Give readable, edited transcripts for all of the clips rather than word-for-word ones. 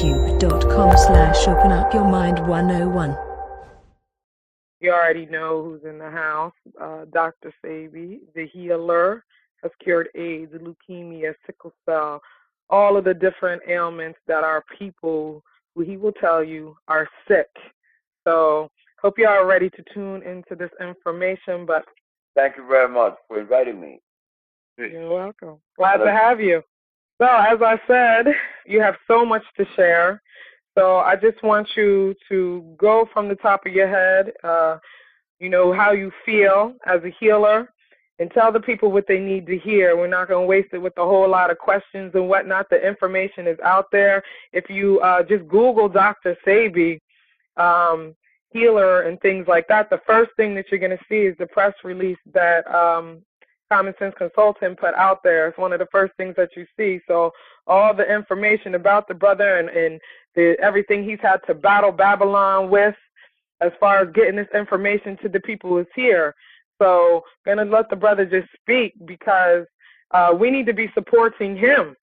youtube.com/openupyourmind101. You already know who's in the house. Dr. Sebi, the healer, has cured AIDS, leukemia, sickle cell, all of the different ailments that our people, who he will tell you, are sick. So hope you are ready to tune into this information. But thank you very much for inviting me. You're welcome. Glad to have you. So as I said, you have so much to share. So I just want you to go from the top of your head, how you feel as a healer, and tell the people what they need to hear. We're not going to waste it with a whole lot of questions and whatnot. The information is out there. If you just Google Dr. Sebi, healer and things like that, the first thing that you're going to see is the press release that Common Sense Consultant put out there. It's one of the first things that you see. So all the information about the brother and everything he's had to battle Babylon with as far as getting this information to the people is here. So I'm going to let the brother just speak because we need to be supporting him.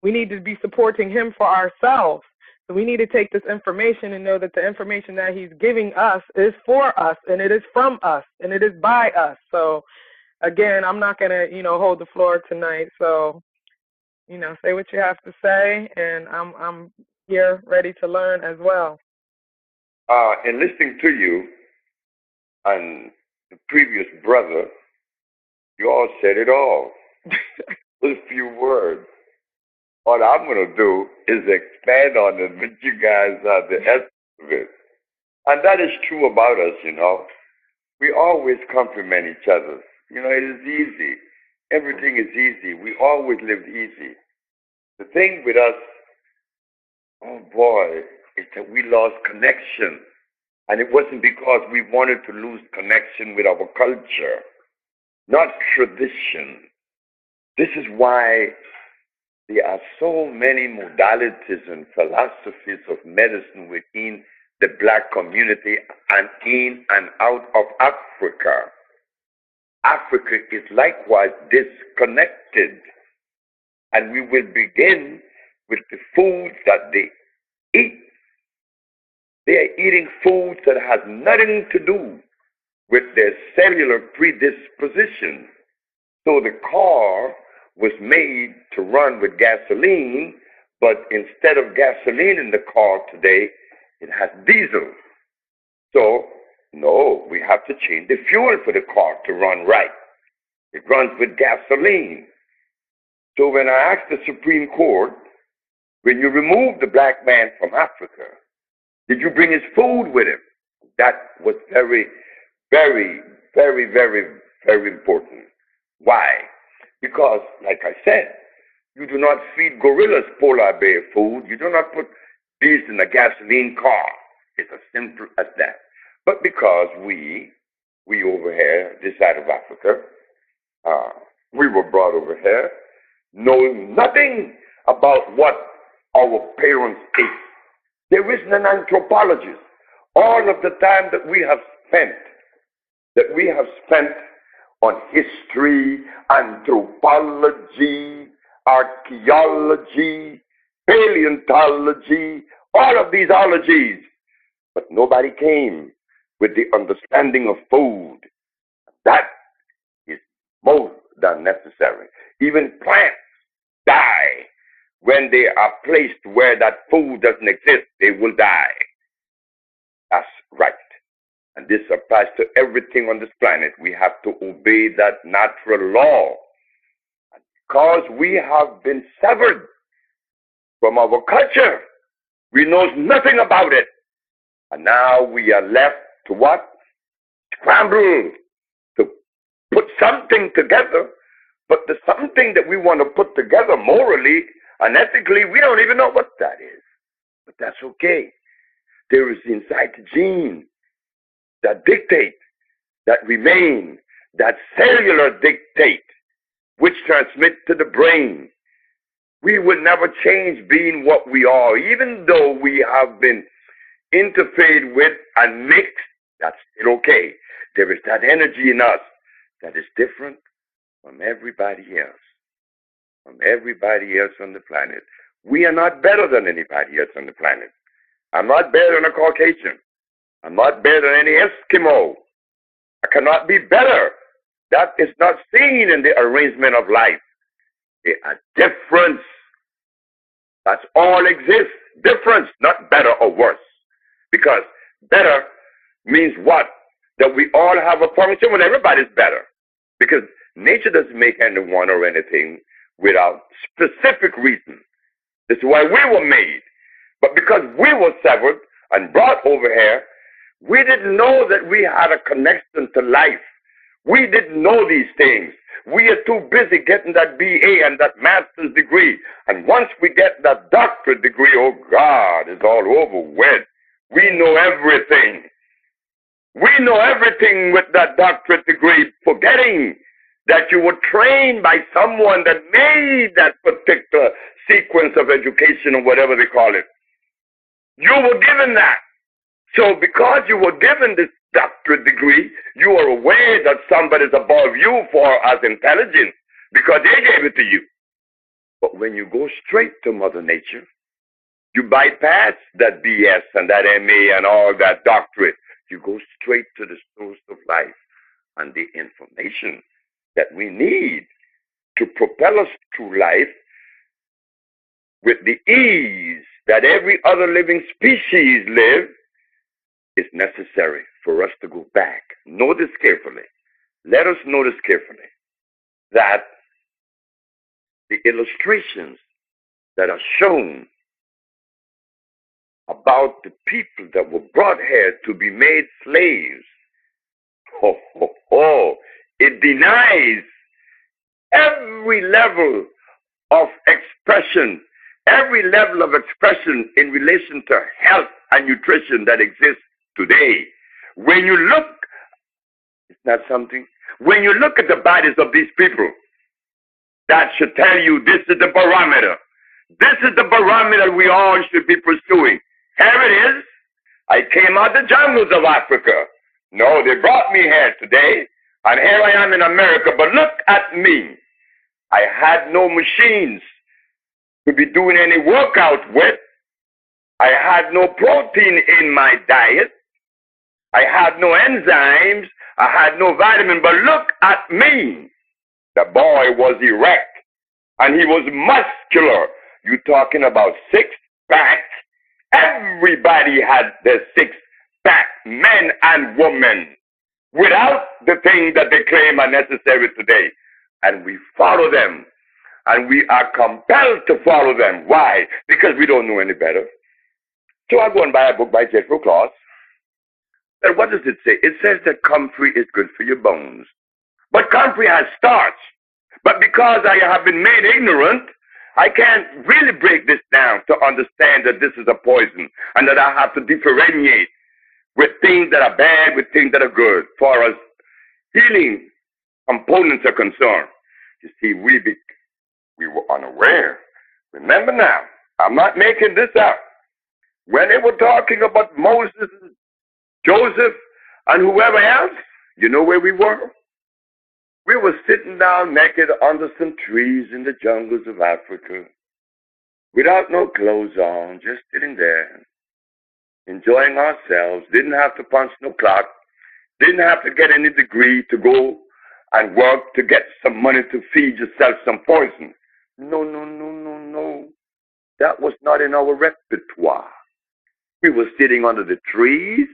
We need to be supporting him for ourselves. So we need to take this information and know that the information that he's giving us is for us, and it is from us, and it is by us. So again, I'm not going to, hold the floor tonight. So, say what you have to say, and I'm here ready to learn as well. In listening to you and the previous brother, you all said it all with a few words. What I'm going to do is expand on it, but you guys are the essence of it. And that is true about us, We always compliment each other. It is easy. Everything is easy. We always lived easy. The thing with us, oh boy, is that we lost connection. And it wasn't because we wanted to lose connection with our culture, not tradition. This is why there are so many modalities and philosophies of medicine within the black community and in and out of Africa. Africa is likewise disconnected. And we will begin with the foods that they eat. They are eating foods that has nothing to do with their cellular predisposition. So the car was made to run with gasoline, but instead of gasoline in the car today, it has diesel. So, no, we have to change the fuel for the car to run right. It runs with gasoline. So when I asked the Supreme Court, when you removed the black man from Africa, did you bring his food with him? That was very, very, very, very, very important. Why? Because, like I said, you do not feed gorillas polar bear food. You do not put these in a gasoline car. It's as simple as that. But because we over here, this side of Africa, we were brought over here knowing nothing about what our parents ate. There isn't an anthropologist. All of the time that we have spent on history, anthropology, archaeology, paleontology, all of these ologies. But nobody came with the understanding of food. That is more than necessary. Even plants die when they are placed where that food doesn't exist. They will die. That's right. And this applies to everything on this planet. We have to obey that natural law. And because we have been severed from our culture, we know nothing about it. And now we are left to what? Scramble to put something together. But the something that we want to put together morally and ethically, we don't even know what that is. But that's okay. There is inside the gene that dictate, that remain, that cellular dictate, which transmit to the brain. We will never change being what we are, even though we have been interfered with and mixed. That's still okay. There is that energy in us that is different from everybody else on the planet. We are not better than anybody else on the planet. I'm not better than a Caucasian. I'm not better than any Eskimo. I cannot be better. That is not seen in the arrangement of life. There are difference. That's all exists. Difference, not better or worse. Because better means what? That we all have a function when everybody's better. Because nature doesn't make anyone or anything without specific reason. This is why we were made. But because we were severed and brought over here, we didn't know that we had a connection to life. We didn't know these things. We are too busy getting that BA and that master's degree. And once we get that doctorate degree, oh God, it's all over with. We know everything. We know everything with that doctorate degree, forgetting that you were trained by someone that made that particular sequence of education or whatever they call it. You were given that. So because you were given this doctorate degree, you are aware that somebody's above you for as intelligence because they gave it to you. But when you go straight to Mother Nature, you bypass that BS and that MA and all that doctorate. You go straight to the source of life and the information that we need to propel us through life with the ease that every other living species live. Is necessary for us to go back. Notice carefully. Let us notice carefully that the illustrations that are shown about the people that were brought here to be made slaves, it denies every level of expression, every level of expression in relation to health and nutrition that exists today. When you look, it's not something, when you look at the bodies of these people, that should tell you this is the barometer. This is the barometer we all should be pursuing. Here it is. I came out the jungles of Africa. No, they brought me here today, and here I am in America, but look at me. I had no machines to be doing any workout with. I had no protein in my diet. I had no enzymes. I had no vitamin. But look at me. The boy was erect and he was muscular. You talking about six-pack? Everybody had the six-pack, men and women, without the things that they claim are necessary today. And we follow them. And we are compelled to follow them. Why? Because we don't know any better. So I go and buy a book by Jethro Claus. And what does it say? It says that comfrey is good for your bones. But comfrey has starch. But because I have been made ignorant, I can't really break this down to understand that this is a poison and that I have to differentiate with things that are bad with things that are good far as healing components are concerned. You see, we were unaware. Remember now, I'm not making this up. When they were talking about Moses, Joseph, and whoever else, you know where we were? We were sitting down naked under some trees in the jungles of Africa, without no clothes on, just sitting there, enjoying ourselves, didn't have to punch no clock, didn't have to get any degree to go and work to get some money to feed yourself some poison. No. That was not in our repertoire. We were sitting under the trees,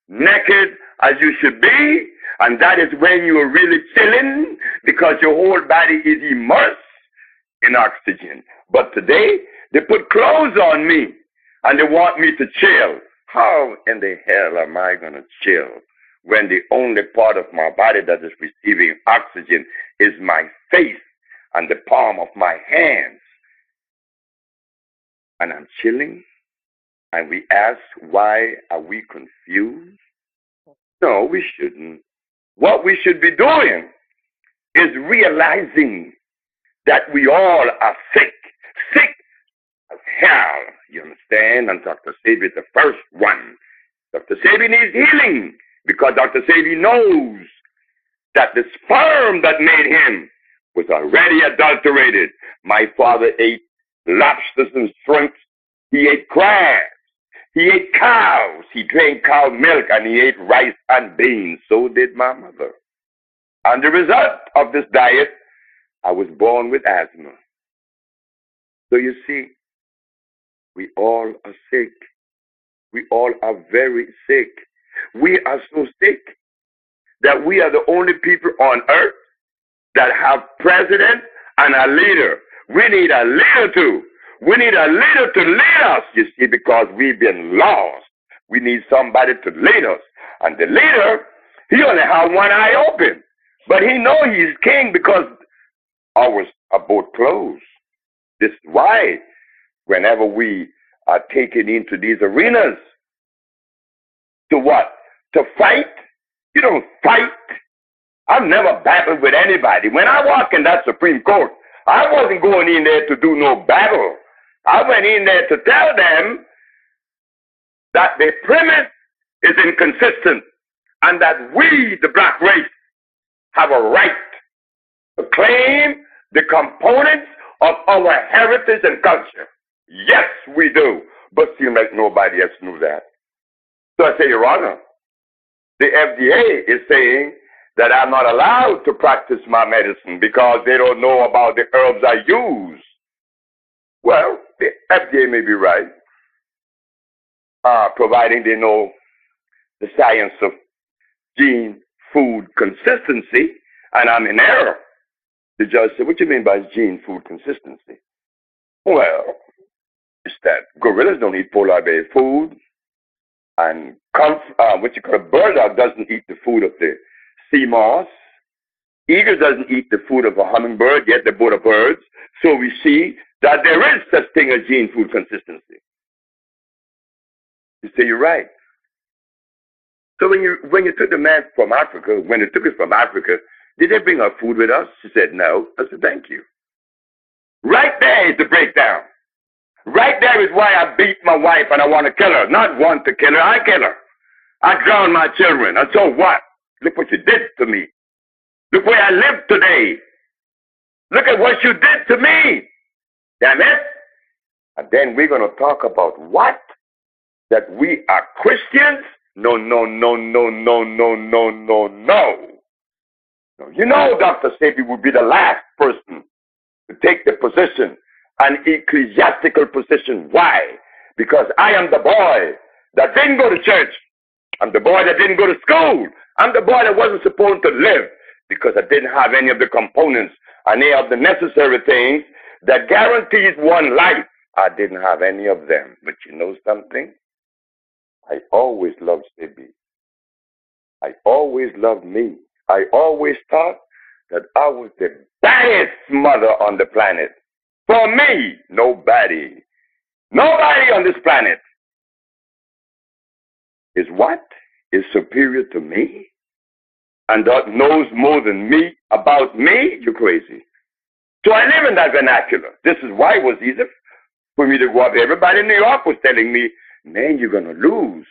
naked as you should be, and that is when you are really chilling because your whole body is immersed in oxygen. But today, they put clothes on me and they want me to chill. How in the hell am I going to chill when the only part of my body that is receiving oxygen is my face and the palm of my hands? And I'm chilling, and we ask, why are we confused? No, we shouldn't. What we should be doing is realizing that we all are sick as hell, you understand? And Dr. Sebi is the first one. Dr. Sebi needs healing because Dr. Sebi knows that the sperm that made him was already adulterated. My father ate lobsters and shrimps. He ate crabs. He ate cows. He drank cow milk, and he ate rice and beans. So did my mother. And the result of this diet, I was born with asthma. So you see, we all are sick. We all are very sick. We are so sick that we are the only people on earth that have president and a leader. We need a leader too. We need a leader to lead us, you see, because we've been lost. We need somebody to lead us. And the leader, he only has one eye open. But he knows he's king because ours are both closed. This is why whenever we are taken into these arenas, to what? To fight? You don't fight. I've never battled with anybody. When I walk in that Supreme Court, I wasn't going in there to do no battle. I went in there to tell them that the premise is inconsistent and that we, the black race, have a right to claim the components of our heritage and culture. Yes, we do. But seems like nobody else knew that. So I say, Your Honor, the FDA is saying that I'm not allowed to practice my medicine because they don't know about the herbs I use. Well, the FDA may be right, providing they know the science of gene food consistency, and I'm in error. The judge said, what do you mean by gene food consistency? Well, it's that gorillas don't eat polar bear food, and bird dog doesn't eat the food of the sea moss. Eagle doesn't eat the food of a hummingbird, yet they're both birds. So we see that there is such thing as gene food consistency. You say you're right. So when you took the man from Africa, when they took us from Africa, did they bring our food with us? She said, no. I said, thank you. Right there is the breakdown. Right there is why I beat my wife and I want to kill her. Not want to kill her, I kill her. I drown my children. And so what? Look what you did to me. Look where I live today. Look at what you did to me. Damn it. And then we're going to talk about what? That we are Christians? No, no, no, no, no, no, no, no, no. You know, Dr. Sebi would be the last person to take the position, an ecclesiastical position. Why? Because I am the boy that didn't go to church. I'm the boy that didn't go to school. I'm the boy that wasn't supposed to live because I didn't have any of the components, any of the necessary things that guarantees one life. I didn't have any of them. But you know something? I always loved Sebi. I always loved me. I always thought that I was the baddest mother on the planet. For me, nobody on this planet is what? Is superior to me? And that knows more than me about me? You're crazy. So I live in that vernacular. This is why it was easy for me to go up. Everybody in New York was telling me, man, you're going to lose.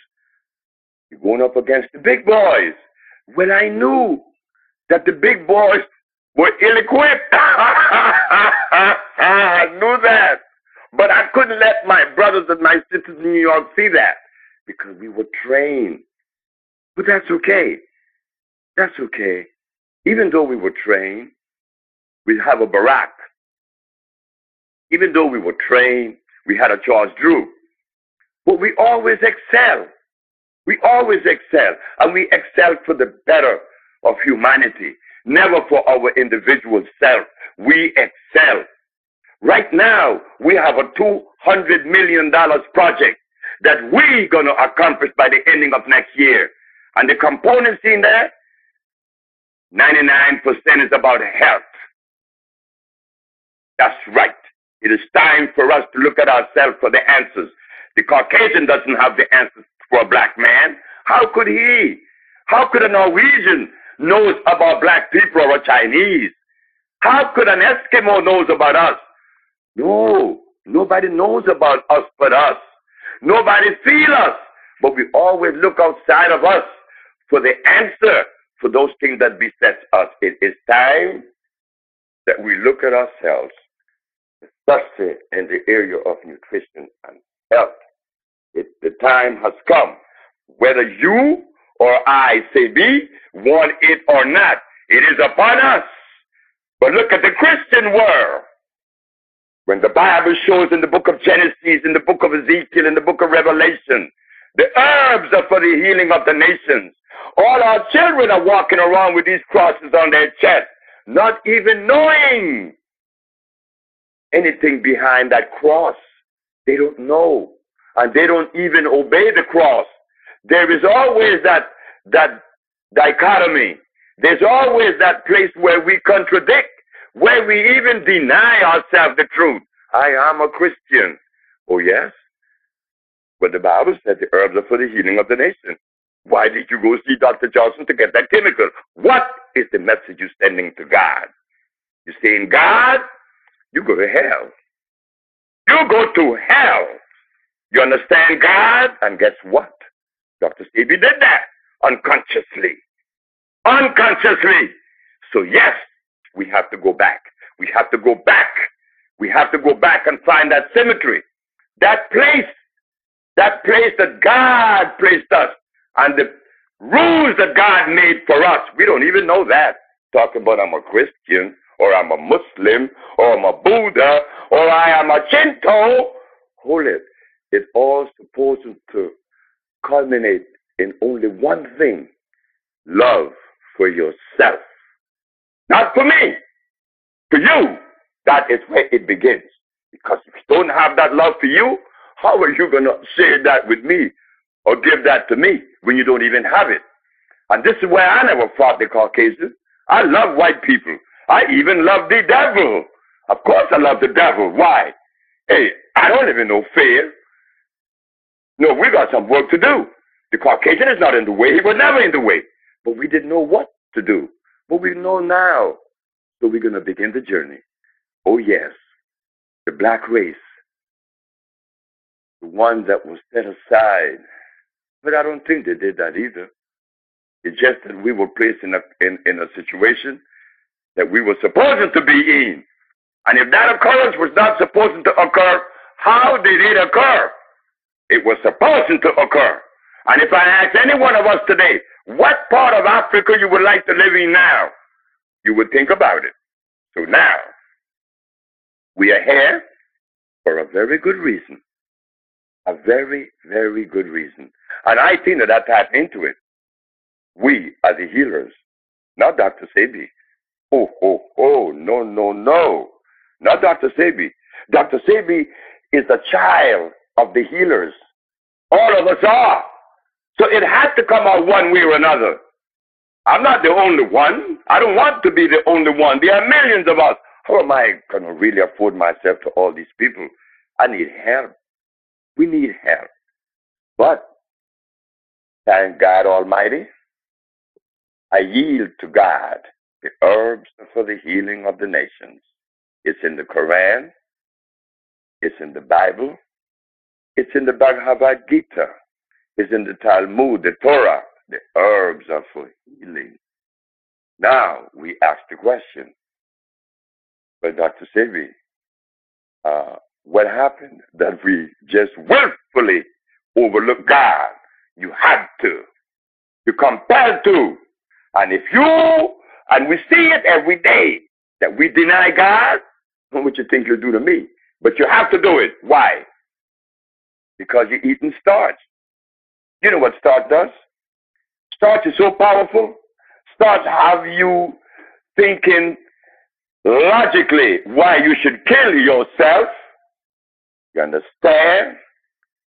You're going up against the big boys. Well, I knew that the big boys were ill-equipped. I knew that. But I couldn't let my brothers and my sisters in New York see that because we were trained. But that's okay. That's okay. Even though we were trained, we have a Barack. Even though we were trained, we had a Charles Drew. But we always excel. We always excel. And we excel for the better of humanity, never for our individual self. We excel. Right now, we have a $200 million project that we're going to accomplish by the ending of next year. And the components in there, 99% is about health. That's right. It is time for us to look at ourselves for the answers. The Caucasian doesn't have the answers for a black man. How could he? How could a Norwegian knows about black people or a Chinese? How could an Eskimo knows about us? No, nobody knows about us but us. Nobody feels us, but we always look outside of us for the answer for those things that beset us. It is time that we look at ourselves especially in the area of nutrition and health. The time has come. Whether you or I, Sebi, want it or not, it is upon us. But look at the Christian world. When the Bible shows in the book of Genesis, in the book of Ezekiel, in the book of Revelation, the herbs are for the healing of the nations. All our children are walking around with these crosses on their chest, not even knowing anything behind that cross. They don't know. And they don't even obey the cross. There is always that dichotomy. There's always that place where we contradict, where we even deny ourselves the truth. I am a Christian. Oh, yes? But the Bible said the herbs are for the healing of the nation. Why did you go see Dr. Johnson to get that chemical? What is the message you're sending to God? You're saying, God, you go to hell. You go to hell. You understand God? And guess what? Dr. Sebi did that unconsciously. Unconsciously. So yes, we have to go back. We have to go back. We have to go back and find that symmetry. That place that God placed us, and the rules that God made for us. We don't even know that. Talk about I'm a Christian, or I'm a Muslim, or I'm a Buddha, or I am a Shinto. Hold it. It's all supposed to culminate in only one thing: love for yourself. Not for me, for you. That is where it begins. Because if you don't have that love for you, how are you going to share that with me or give that to me when you don't even have it? And this is where I never fought the Caucasians. I love white people. I even love the devil. Of course I love the devil. Why? Hey, I don't even know fear. No, we got some work to do. The Caucasian is not in the way. He was never in the way. But we didn't know what to do. But we know now. So we're going to begin the journey. Oh, yes. The black race. The one that was set aside. But I don't think they did that either. It's just that we were placed in a situation that we were supposed to be in. And if that occurrence was not supposed to occur, how did it occur? It was supposed to occur. And if I ask any one of us today, what part of Africa you would like to live in now, you would think about it. So now, we are here for a very good reason. A very, very good reason. And I think that taps into it. We are the healers, not Dr. Sebi. No. Not Dr. Sebi. Dr. Sebi is a child of the healers. All of us are. So it has to come out one way or another. I'm not the only one. I don't want to be the only one. There are millions of us. How am I going to really afford myself to all these people? I need help. We need help. But thank God Almighty, I yield to God. The herbs for the healing of the nations. It's in the Quran. It's in the Bible. It's in the Bhagavad Gita. It's in the Talmud, the Torah. The herbs are for healing. Now we ask the question, but Dr. Sebi, what happened that we just willfully overlook God? You had to. You're compelled to. And if you, and we see it every day, that we deny God, what you think you'll do to me? But you have to do it. Why? Because you're eating starch. You know what starch does? Starch is so powerful. Starch have you thinking logically why you should kill yourself. You understand?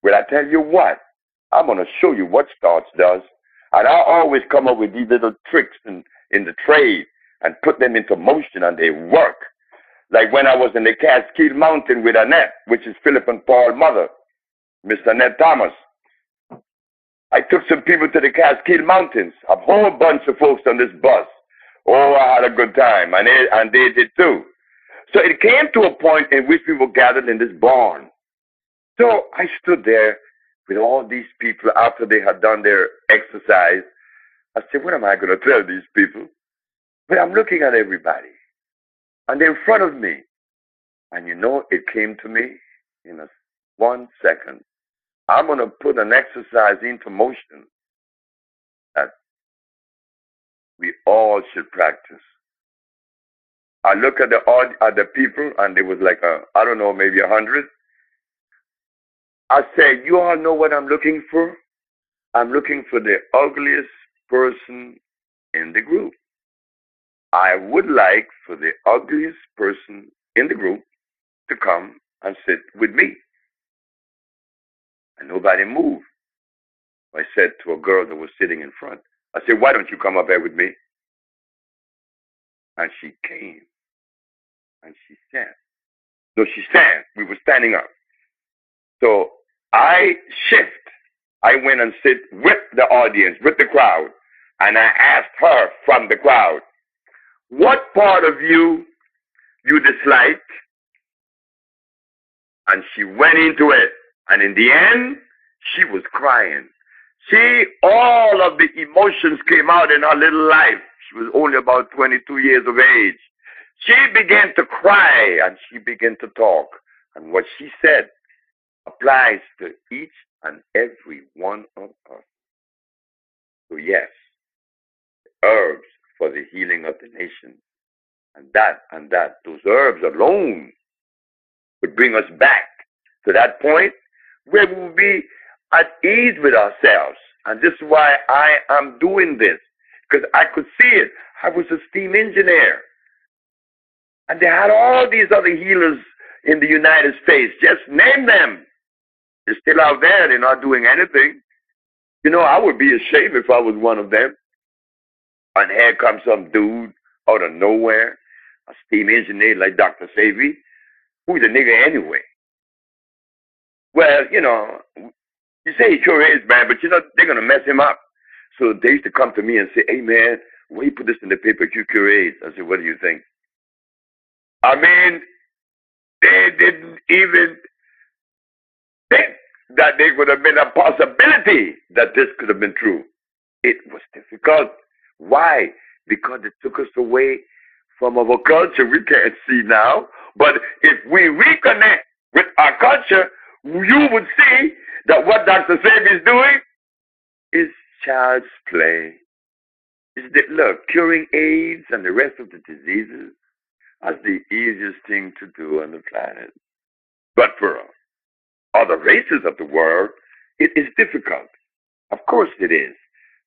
Well, I tell you what, I'm going to show you what starch does. And I always come up with these little tricks in the trade and put them into motion, and they work. Like when I was in the Catskill Mountain with Annette, which is Philip and Paul's mother, Miss Annette Thomas. I took some people to the Catskill Mountains, a whole bunch of folks on this bus. Oh, I had a good time, and they did too. So it came to a point in which we were gathered in this barn. So I stood there with all these people after they had done their exercise. I said, what am I going to tell these people? But I'm looking at everybody, and they're in front of me. And it came to me in 1 second. I'm going to put an exercise into motion that we all should practice. I look at the people, and there was like I don't know, maybe 100. I said, you all know what I'm looking for? I'm looking for the ugliest person in the group. I would like for the ugliest person in the group to come and sit with me. And nobody moved. I said to a girl that was sitting in front, I said, why don't you come up here with me? And she came. And she sat. No, she stand. We were standing up. So I shift. I went and sit with the audience, with the crowd. And I asked her from the crowd, what part of you dislike? And she went into it. And in the end, she was crying. All of the emotions came out in her little life. She was only about 22 years of age. She began to cry and she began to talk. And what she said applies to each and every one of us. So yes, herbs for the healing of the nation. And those herbs alone would bring us back to that point where we will be at ease with ourselves. And this is why I am doing this, because I could see it. I was a steam engineer. And they had all these other healers in the United States. Just name them. They're still out there. They're not doing anything. I would be ashamed if I was one of them. And here comes some dude out of nowhere, a steam engineer like Dr. Sebi, who's a nigga anyway. Well, you say he sure is, man, but they're going to mess him up. So they used to come to me and say, hey, man, why you put this in the paper, you cure AIDS? I said, what do you think? I mean, they didn't even think that there would have been a possibility that this could have been true. It was difficult. Why? Because it took us away from our culture. We can't see now. But if we reconnect with our culture, you would see that what Dr. Sebi is doing is child's play. Look, curing AIDS and the rest of the diseases is the easiest thing to do on the planet. But for other races of the world, it is difficult. Of course it is.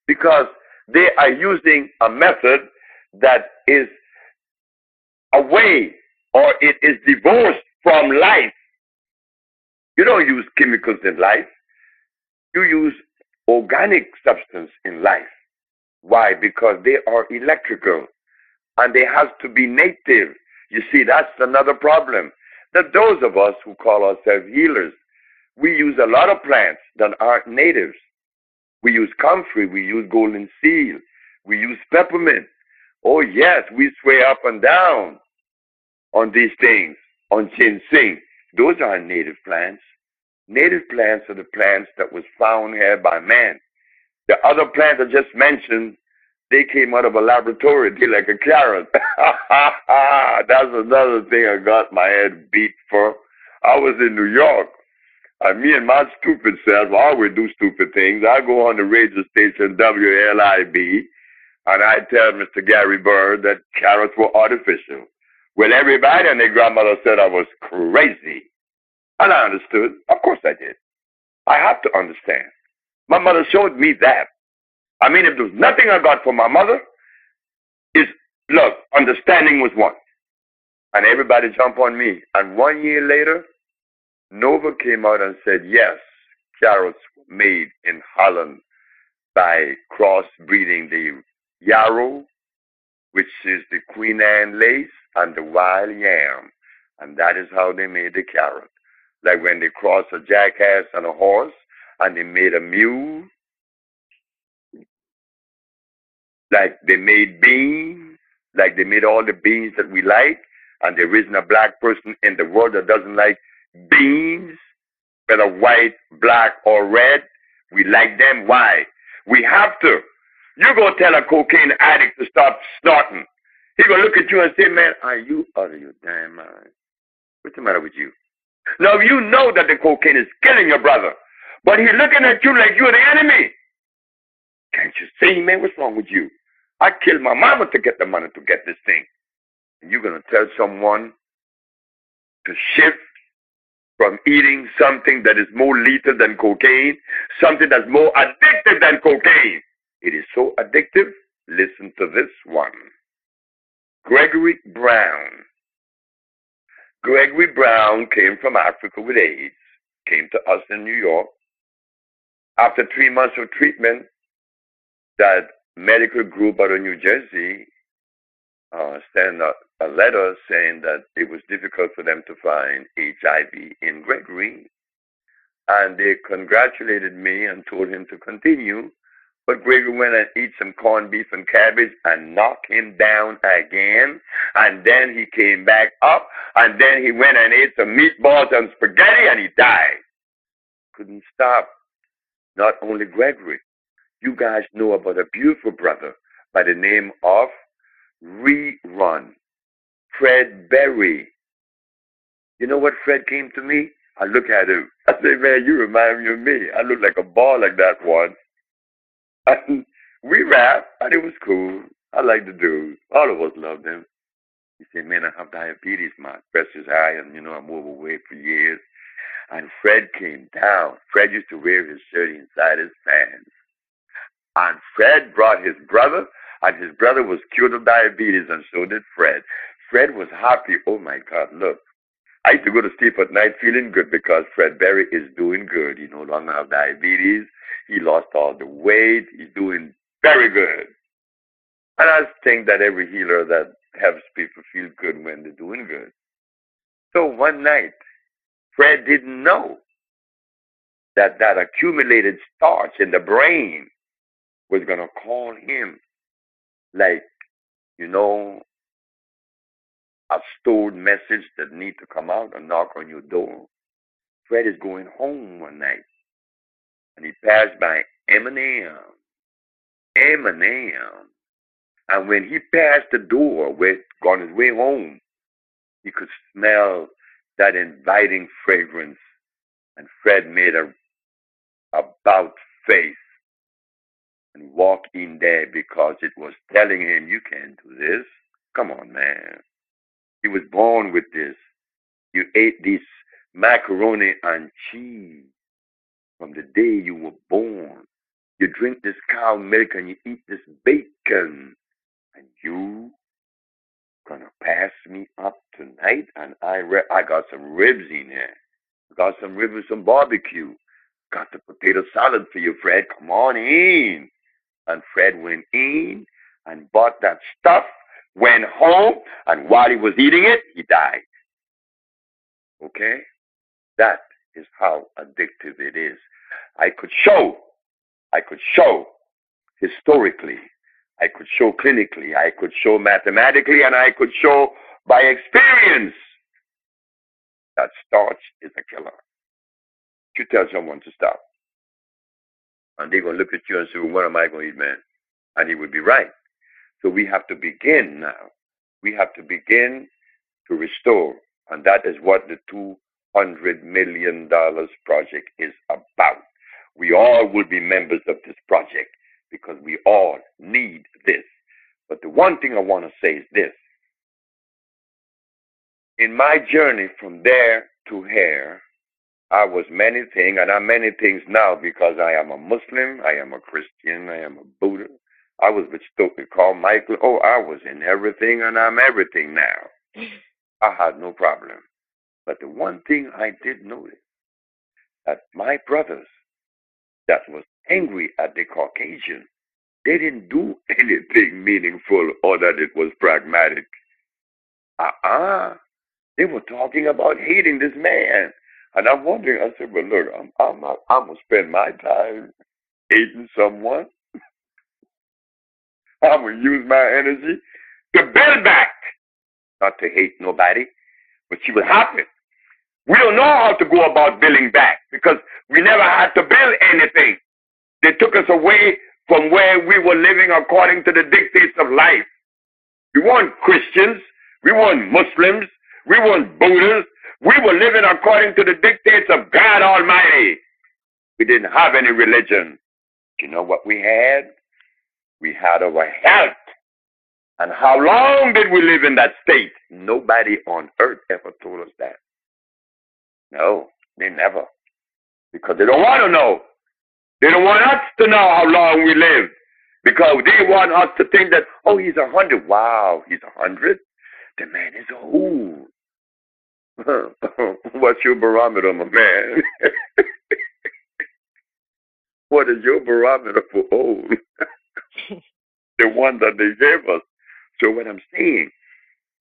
Because they are using a method that is away, or it is divorced from life. You don't use chemicals in life. You use organic substance in life. Why? Because they are electrical and they have to be native. You see, that's another problem. That those of us who call ourselves healers, we use a lot of plants that aren't natives. We use comfrey, we use golden seal, we use peppermint. Oh yes, we swear up and down on these things, on ginseng. Those aren't native plants. Native plants are the plants that was found here by man. The other plants I just mentioned, they came out of a laboratory. They're like a carrot. That's another thing I got my head beat for. I was in New York. And me and my stupid self, I always do stupid things. I go on the radio station WLIB, and I tell Mr. Gary Bird that carrots were artificial. Well, everybody and their grandmother said I was crazy. And I understood. Of course I did. I have to understand. My mother showed me that. I mean, if there was nothing I got from my mother, look, understanding was one. And everybody jumped on me. And 1 year later, Nova came out and said, yes, carrots were made in Holland by crossbreeding the yarrow, which is the Queen Anne lace, and the wild yam. And that is how they made the carrot. Like when they crossed a jackass and a horse, and they made a mule. Like they made beans, like they made all the beans that we like, and there isn't a black person in the world that doesn't like beans, whether white, black, or red. We like them. Why? We have to. You go tell a cocaine addict to stop snorting. He gonna look at you and say, man, are you out of your damn mind? What's the matter with you? Now you know that the cocaine is killing your brother, but he's looking at you like you're the enemy. Can't you see, man? What's wrong with you? I killed my mama to get the money to get this thing. And you're going to tell someone to shift from eating something that is more lethal than cocaine, something that's more addictive than cocaine. It is so addictive. Listen to this one. Gregory Brown. Gregory Brown came from Africa with AIDS, came to us in New York. After 3 months of treatment, that medical group out of New Jersey sent a letter saying that it was difficult for them to find HIV in Gregory. And they congratulated me and told him to continue. But Gregory went and ate some corned beef and cabbage and knocked him down again. And then he came back up. And then he went and ate some meatballs and spaghetti and he died. Couldn't stop. Not only Gregory. You guys know about a beautiful brother by the name of Rerun. Fred Berry. You know what Fred came to me? I look at him. I say, man, you remind me of me. I look like a ball like that once. And we rapped, and it was cool. I like the dude. All of us loved him. He said, man, I have diabetes. My pressure's high, and, I'm overweight for years. And Fred came down. Fred used to wear his shirt inside his pants. And Fred brought his brother, and his brother was cured of diabetes, and so did Fred. Fred was happy. Oh, my God, look. I used to go to sleep at night feeling good because Fred Berry is doing good. He no longer has diabetes. He lost all the weight. He's doing very good. And I think that every healer that helps people feel good when they're doing good. So one night, Fred didn't know that accumulated starch in the brain was going to call him like, a stored message that need to come out and knock on your door. Fred is going home one night, and he passed by Eminem. And when he passed the door, on his way home, he could smell that inviting fragrance. And Fred made a about face and walked in there because it was telling him, you can't do this. Come on, man. He was born with this. You ate this macaroni and cheese from the day you were born. You drink this cow milk and you eat this bacon. And you gonna pass me up tonight? And I got some ribs in there. Got some ribs with some barbecue. Got the potato salad for you, Fred. Come on in. And Fred went in and bought that stuff, went home, and while he was eating it, he died. Okay? That is how addictive it is. I could show historically, I could show clinically, I could show mathematically, and I could show by experience that starch is a killer. You tell someone to stop, and they're going to look at you and say, well, what am I going to eat, man? And he would be right. So we have to begin now. We have to begin to restore. And that is what the $200 million project is about. We all will be members of this project because we all need this. But the one thing I want to say is this. In my journey from there to here, I was many things, and I'm many things now because I am a Muslim, I am a Christian, I am a Buddha. I was with Stokely Carmichael. Oh, I was in everything, and I'm everything now. I had no problem. But the one thing I did notice, that my brothers that was angry at the Caucasian, they didn't do anything meaningful or that it was pragmatic. They were talking about hating this man. And I'm wondering, I said, well, look, I'm going to spend my time hating someone. I'm going to use my energy to build back. Not to hate nobody, but see what happened. We don't know how to go about building back because we never had to build anything. They took us away from where we were living according to the dictates of life. We weren't Christians. We weren't Muslims. We weren't Buddhists. We were living according to the dictates of God Almighty. We didn't have any religion. You know what we had? We had our health. And how long did we live in that state? Nobody on earth ever told us that. No, they never. Because they don't want to know. They don't want us to know how long we lived. Because they want us to think that, oh, he's 100. Wow, he's 100? The man is old. What's your barometer, my man? What is your barometer for old? The one that they gave us. So what I'm saying,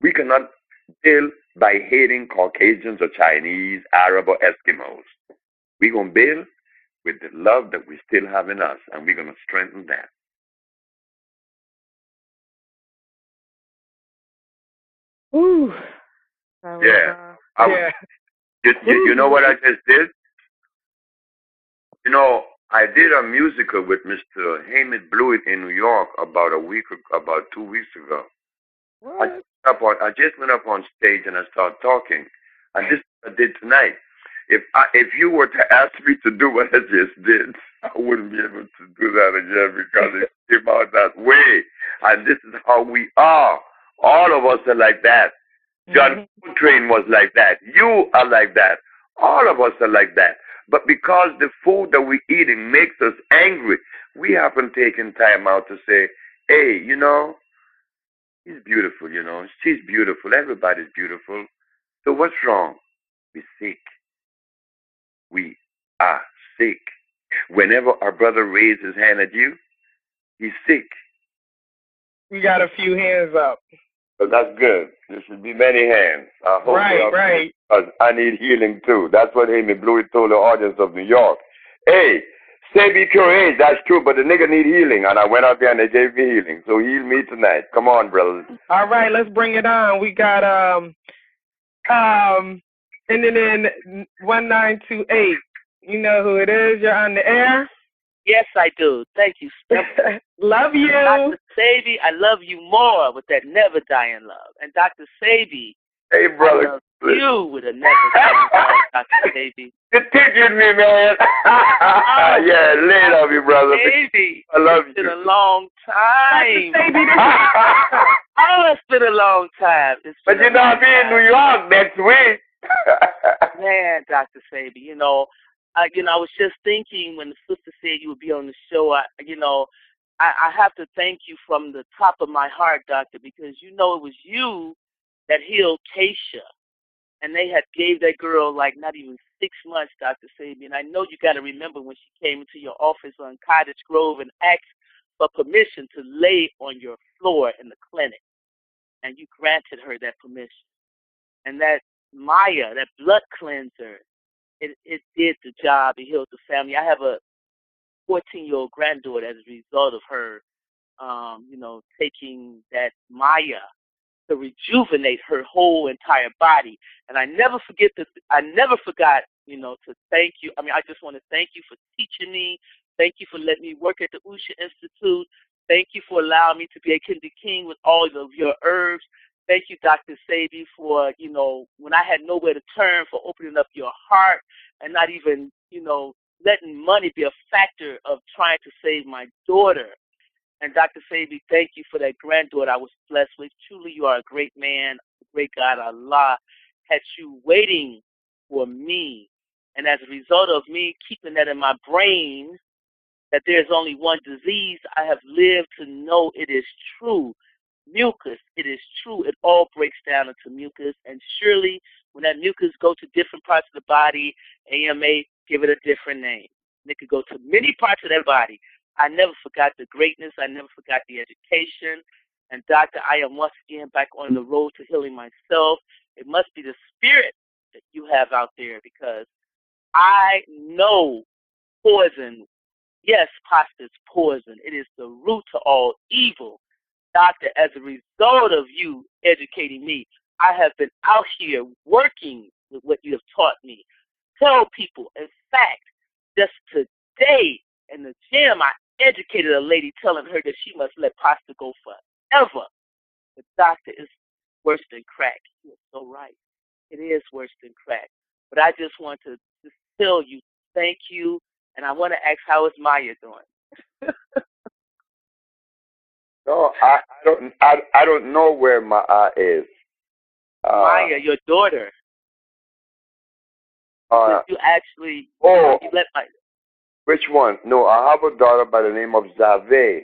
we cannot deal by hating Caucasians or Chinese, Arab or Eskimos. We're going to build with the love that we still have in us, and we're going to strengthen that. Ooh. Yeah. You know what I just did? You know, I did a musical with Mr. Hamid Blewett in New York about 2 weeks ago. What? I just went up on stage and I started talking. And this I did tonight. If you were to ask me to do what I just did, I wouldn't be able to do that again because it came out that way. And this is how we are. All of us are like that. John Coltrane was like that. You are like that. All of us are like that. But because the food that we're eating makes us angry, we haven't taken time out to say, hey, you know, he's beautiful, you know. She's beautiful. Everybody's beautiful. So what's wrong? We're sick. We are sick. Whenever our brother raises his hand at you, he's sick. We got a few hands up. So that's good. There should be many hands. I hope right. Because I need healing too. That's what Amy Blewett told the audience of New York. Hey, Sebi cure AIDS, that's true, but the nigga need healing. And I went out there and they gave me healing. So heal me tonight. Come on, brothers. All right, let's bring it on. We got ending in 1928. You know who it is. You're on the air. Yes, I do. Thank you. Love you. Dr. Sebi, I love you more with that never dying love. And Dr. Sebi, hey, brother, I love you with a never dying love, Dr. Sebi. You're teaching me, man. Yeah, late of you, brother. Sebi, I love you. It's been a long time. Dr. Sebi, Oh, it's been a long time. But you know, I'll be in New York next week. Man, Dr. Sebi, you know, I was just thinking when the sister said you would be on the show, I have to thank you from the top of my heart, doctor, because you know it was you that healed Keisha. And they had gave that girl like not even 6 months, Dr. Sebi. And I know you got to remember when she came into your office on Cottage Grove and asked for permission to lay on your floor in the clinic. And you granted her that permission. And that Maya, that blood cleanser, it did the job. It healed the family. I have a 14-year-old granddaughter as a result of her, taking that Maya to rejuvenate her whole entire body. And I never forgot, to thank you. I mean, I just want to thank you for teaching me. Thank you for letting me work at the Usha Institute. Thank you for allowing me to be a Kindi King with all of your herbs. Thank you, Dr. Sebi, for, when I had nowhere to turn, for opening up your heart and not even, letting money be a factor of trying to save my daughter. And Dr. Sebi, thank you for that granddaughter I was blessed with. Truly, you are a great man, a great God. Allah had you waiting for me. And as a result of me keeping that in my brain, that there's only one disease, I have lived to know it is true. Mucus, it is true. It all breaks down into mucus. And surely, when that mucus go to different parts of the body, AMA, give it a different name. And it could go to many parts of that body. I never forgot the greatness. I never forgot the education. And doctor, I am once again back on the road to healing myself. It must be the spirit that you have out there, because I know poison. Yes, pasta is poison. It is the root to all evil. Doctor, as a result of you educating me, I have been out here working with what you have taught me. Tell people, in fact, just today in the gym, I educated a lady telling her that she must let pasta go forever. The doctor is worse than crack. You're so right. It is worse than crack. But I just want to just tell you thank you, and I want to ask, how is Maya doing? No, I don't know where Maya is. Maya, your daughter. You actually, you let my... Which one? No, I have a daughter by the name of Zave,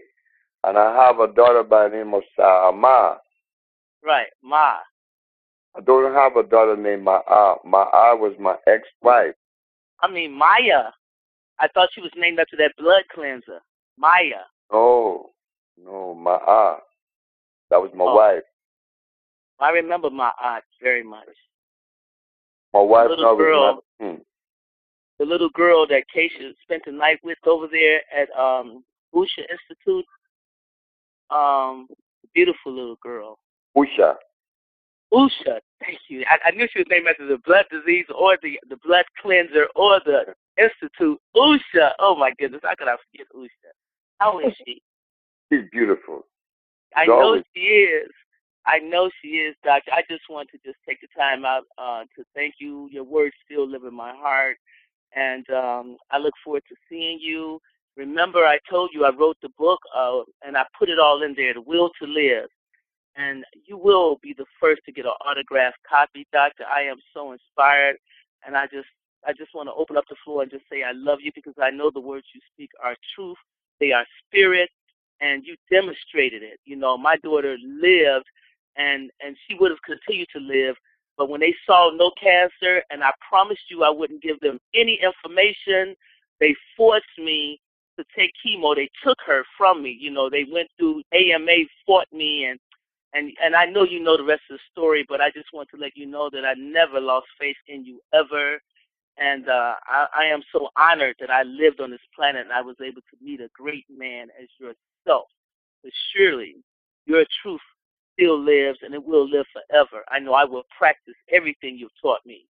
and I have a daughter by the name of Sama. Right, Ma. I don't have a daughter named Ma'a. Ma'a was my ex-wife. I mean, Maya. I thought she was named after that blood cleanser. Maya. No, Ma'a. That was my wife. I remember my aunt very much. My wife the little girl, not. The little girl that Keisha spent the night with over there at Usha Institute. Beautiful little girl. Usha, thank you. I knew she was named after the blood disease or the blood cleanser or the institute. Usha. Oh my goodness, how could I forget Usha? How is she? She's beautiful. I know she is. I know she is, Doctor. I just want to just take the time out to thank you. Your words still live in my heart, and I look forward to seeing you. Remember, I told you I wrote the book, and I put it all in there, The Will to Live. And you will be the first to get an autographed copy, Doctor. I am so inspired, and I just want to open up the floor and just say I love you, because I know the words you speak are truth. They are spirit, and you demonstrated it. You know, my daughter lived, and she would have continued to live, but when they saw no cancer, and I promised you I wouldn't give them any information, they forced me to take chemo. They took her from me. You know, they went through AMA, fought me, and I know you know the rest of the story, but I just want to let you know that I never lost faith in you ever. And I am so honored that I lived on this planet and I was able to meet a great man as yourself. But surely your truth still lives, and it will live forever. I know I will practice everything you've taught me.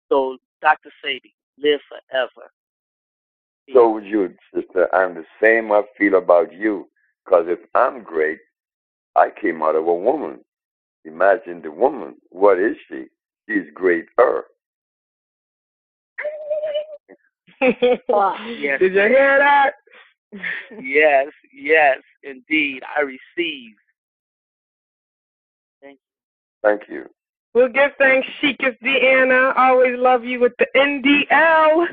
So, Dr. Sebi, live forever. So would you, sister. I'm the same I feel about you. Because if I'm great, I came out of a woman. Imagine the woman. What is she? She's greater. Yes. Did you hear that? Yes, indeed. I receive. Thank you. We'll give thanks, Sheikah Deanna. Always love you with the NDL.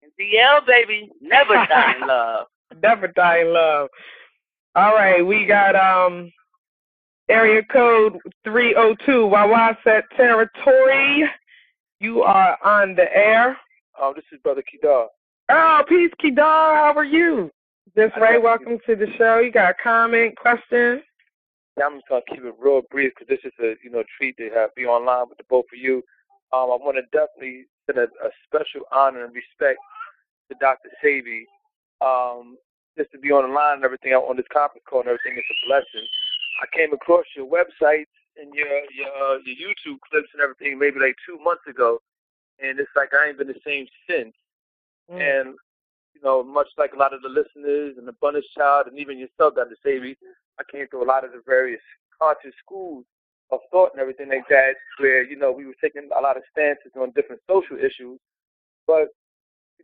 NDL, baby. Never die in love. Never die in love. All right, we got area code 302, Wawasat Territory. You are on the air. This is Brother Kedar. Oh, peace, Kedar. How are you? Just Ray, welcome to the show. You got a comment, question? Yeah, I'm just going to keep it real brief because this is a treat to be online with the both of you. I want to definitely send a special honor and respect to Dr. Sebi. Just to be on the line and everything on this conference call and everything, it's a blessing. I came across your websites and your YouTube clips and everything maybe like 2 months ago, and it's like I ain't been the same since. And much like a lot of the listeners and the Abundance Child and even yourself, Dr. Sebi, I came through a lot of the various conscious schools of thought and everything like that, where we were taking a lot of stances on different social issues, but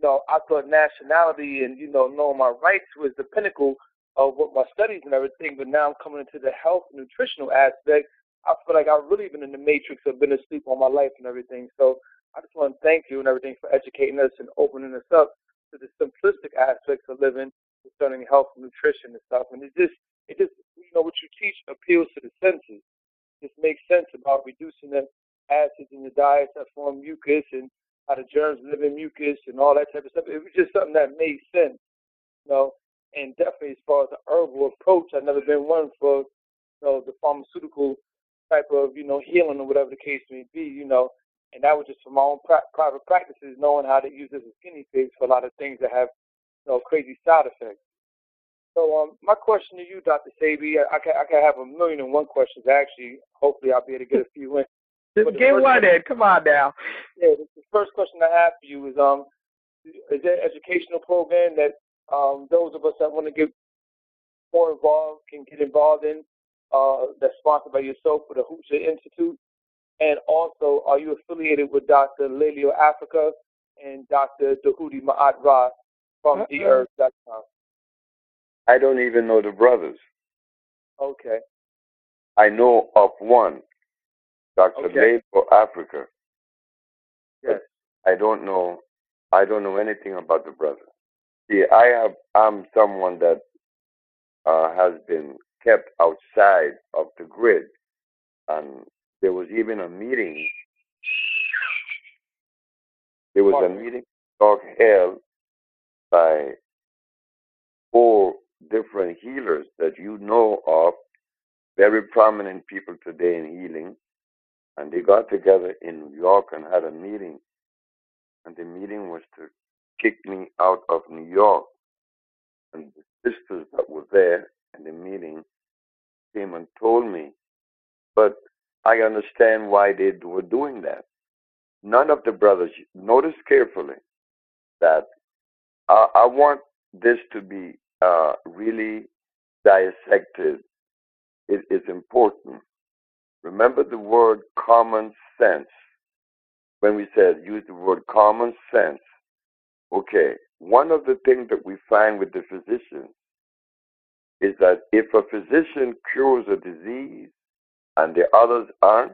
I thought nationality and knowing my rights was the pinnacle of what my studies and everything. But now I'm coming into the health and nutritional aspect. I feel like I've really been in the matrix of been asleep all my life and everything. So I just want to thank you and everything for educating us and opening us up to the simplistic aspects of living concerning health and nutrition and stuff. And it just what you teach appeals to the senses. It makes sense about reducing the acids in the diet that form mucus and how the germs live in mucus and all that type of stuff. It was just something that made sense, And definitely as far as the herbal approach, I've never been one for, the pharmaceutical type of, healing or whatever the case may be, And that was just from my own private practices, knowing how to use this as guinea pigs for a lot of things that have, crazy side effects. So my question to you, Dr. Sebi, I can have 1,000,001 questions. Actually, hopefully I'll be able to get a few in. Just get one in. Come on now. Yeah, the first question I have for you is there an educational program that those of us that want to get more involved can get involved in that's sponsored by yourself for the Hoocha Institute? And also, are you affiliated with Dr. Lelio Africa and Dr. Dahudi Ma'at Ra from theearth.com? I don't even know the brothers. Okay. I know of one, Dr. Lelio Africa. Yes. I don't know anything about the brother. See, I'm someone that has been kept outside of the grid, and there was even a meeting. There was a meeting talk held by 4 different healers that you know of, very prominent people today in healing, and they got together in New York and had a meeting, and the meeting was to kick me out of New York. And the sisters that were there in the meeting came and told me, but I understand why they were doing that. None of the brothers, notice carefully that I want this to be really dissected. It is important. Remember the word common sense. When we said use the word common sense, okay, one of the things that we find with the physician is that if a physician cures a disease and the others aren't,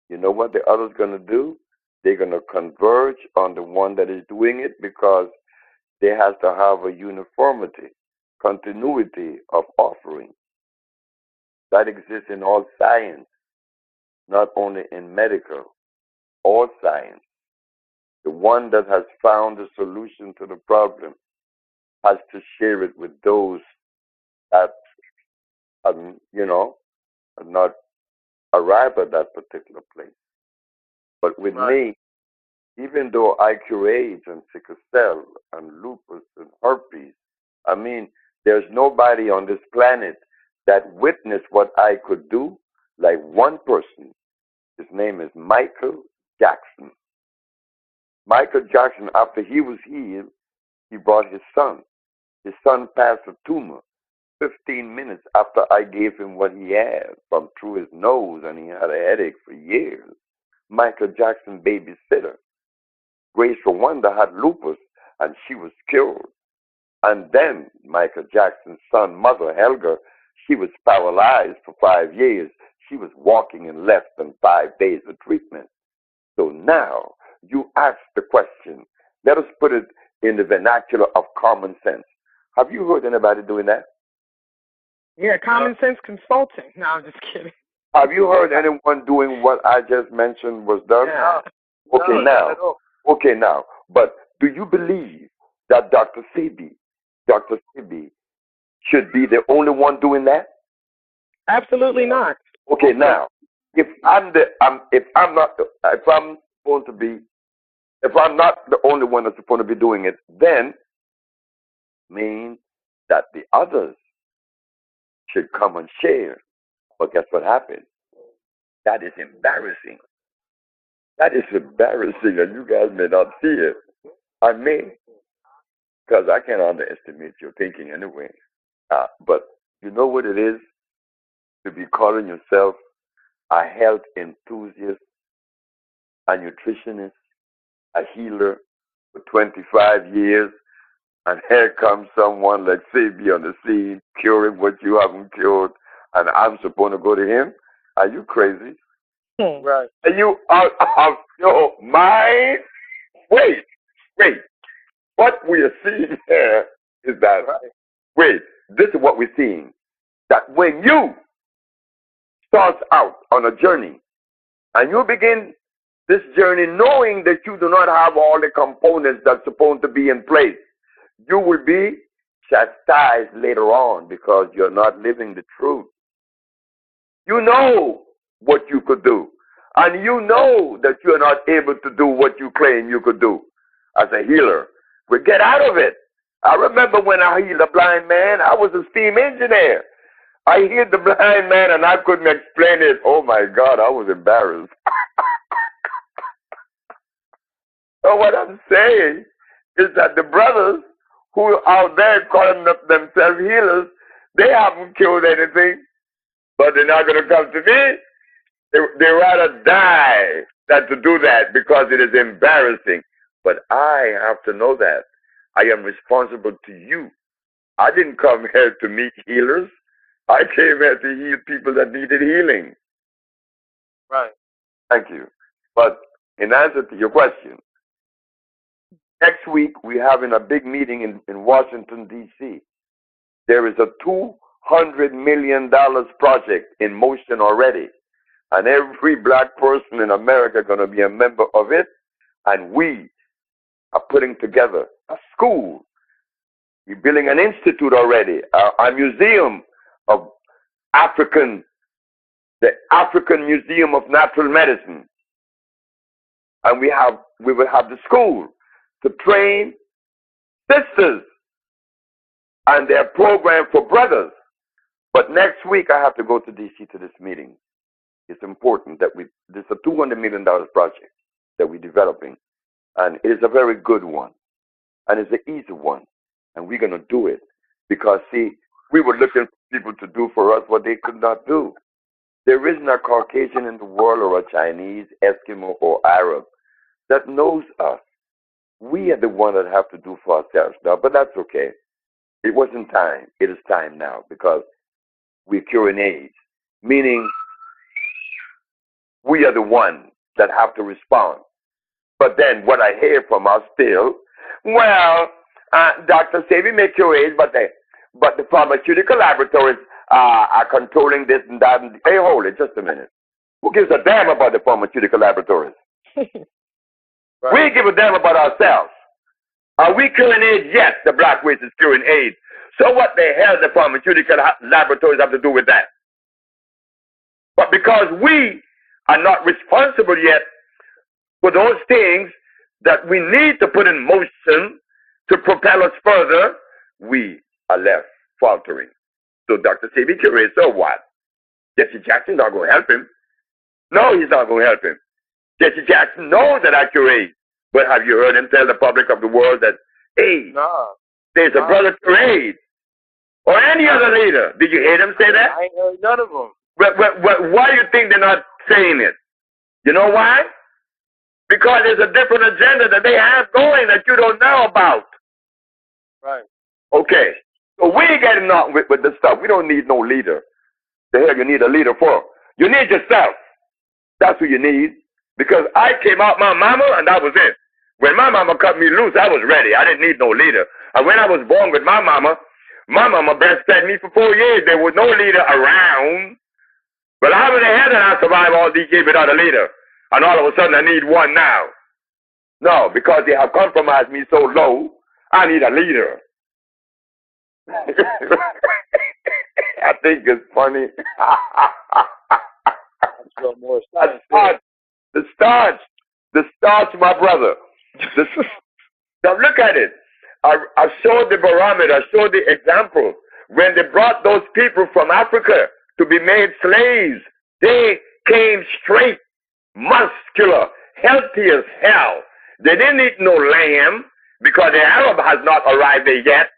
you know what the others going to do? They're going to converge on the one that is doing it because they have to have a uniformity, continuity of offering. That exists in all science, not only in medical, all science. The one that has found the solution to the problem has to share it with those that, have not arrived at that particular place. But with me, even though I cure AIDS and sickle cell and lupus and herpes, I mean, there's nobody on this planet that witnessed what I could do like one person. His name is Michael Jackson. Michael Jackson, after he was healed, he brought his son. His son passed a tumor 15 minutes after I gave him what he had from through his nose, and he had a headache for years. Michael Jackson babysitter, Grace Rwanda, had lupus, and she was cured. And then Michael Jackson's son, mother, Helga, she was paralyzed for 5 years. She was walking in less than 5 days of treatment. So now you ask the question. Let us put it in the vernacular of common sense. Have you heard anybody doing that? Yeah, common sense consulting. No, I'm just kidding. Have you heard anyone doing what I just mentioned was done? Yeah. Okay, now. But do you believe that Dr. Sebi should be the only one doing that? Absolutely not. Okay, now, if I'm not the only one that's supposed to be doing it, then means that the others should come and share. But guess what happened? That is embarrassing. That is embarrassing, and you guys may not see it. I may, because I can't underestimate your thinking anyway. But you know what it is to be calling yourself a health enthusiast, a nutritionist, a healer for 25 years, and here comes someone like Sebi on the scene, curing what you haven't cured, and I'm supposed to go to him? Are you crazy? Right. Are you out of your mind? Wait. What we are seeing here is that, this is what we're seeing, that when you start out on a journey, and you begin this journey knowing that you do not have all the components that's supposed to be in place, you will be chastised later on because you're not living the truth. You know what you could do, and you know that you're not able to do what you claim you could do as a healer. But get out of it. I remember when I healed a blind man, I was a steam engineer. I healed the blind man and I couldn't explain it. Oh my God, I was embarrassed. So what I'm saying is that the brothers who are out there calling up themselves healers, they haven't cured anything, but they're not going to come to me. They rather die than to do that because it is embarrassing. But I have to know that. I am responsible to you. I didn't come here to meet healers. I came here to heal people that needed healing. Right. Thank you. But in answer to your question, next week we're having a big meeting in Washington, D.C. There is a $200 million project in motion already. And every black person in America is going to be a member of it. And we are putting together a school. We're building an institute already, a museum of the African Museum of Natural Medicine. And we will have the school to train sisters and their program for brothers. But next week I have to go to D.C. to this meeting. It's important that this is a $200 million project that we're developing. And it is a very good one. And it's an easy one. And we're going to do it. Because, see, we were looking for people to do for us what they could not do. There isn't a Caucasian in the world or a Chinese, Eskimo, or Arab that knows us. We are the one that have to do for ourselves now. But that's okay. It wasn't time. It is time now because we're curing AIDS. Meaning, we are the ones that have to respond. But then what I hear from us still, well, Dr. Sebi may cure AIDS, but the pharmaceutical laboratories are controlling this and that. And, hey, hold it, just a minute. Who gives a damn about the pharmaceutical laboratories? Right. We give a damn about ourselves. Are we curing AIDS? Yes, the black race is curing AIDS. So what the hell the pharmaceutical laboratories have to do with that? But because we are not responsible yet for those things that we need to put in motion to propel us further, we are left faltering. So Dr. Sebi curates, so what? Jesse Jackson's not going to help him. No, he's not going to help him. Jesse Jackson knows that I curate. But have you heard him tell the public of the world that, hey, there's a brother curate? Or any other leader? Did you hear them say that? I ain't heard none of them. Why do you think they're not saying it? You know why? Because there's a different agenda that they have going that you don't know about. Right. Okay. So we ain't getting on with this stuff. We don't need no leader. The hell you need a leader for? You need yourself. That's who you need. Because I came out my mama and that was it. When my mama cut me loose, I was ready. I didn't need no leader. And when I was born with my mama breastfed me for 4 years. There was no leader around. But how the hell did I survive all these years without a leader? And all of a sudden I need one now. No, because they have compromised me so low, I need a leader. I think it's funny. The starch, my brother. Now look at it. I showed the barometer, I showed the example. When they brought those people from Africa to be made slaves, they came straight, muscular, healthy as hell. They didn't eat no lamb because the Arab has not arrived there yet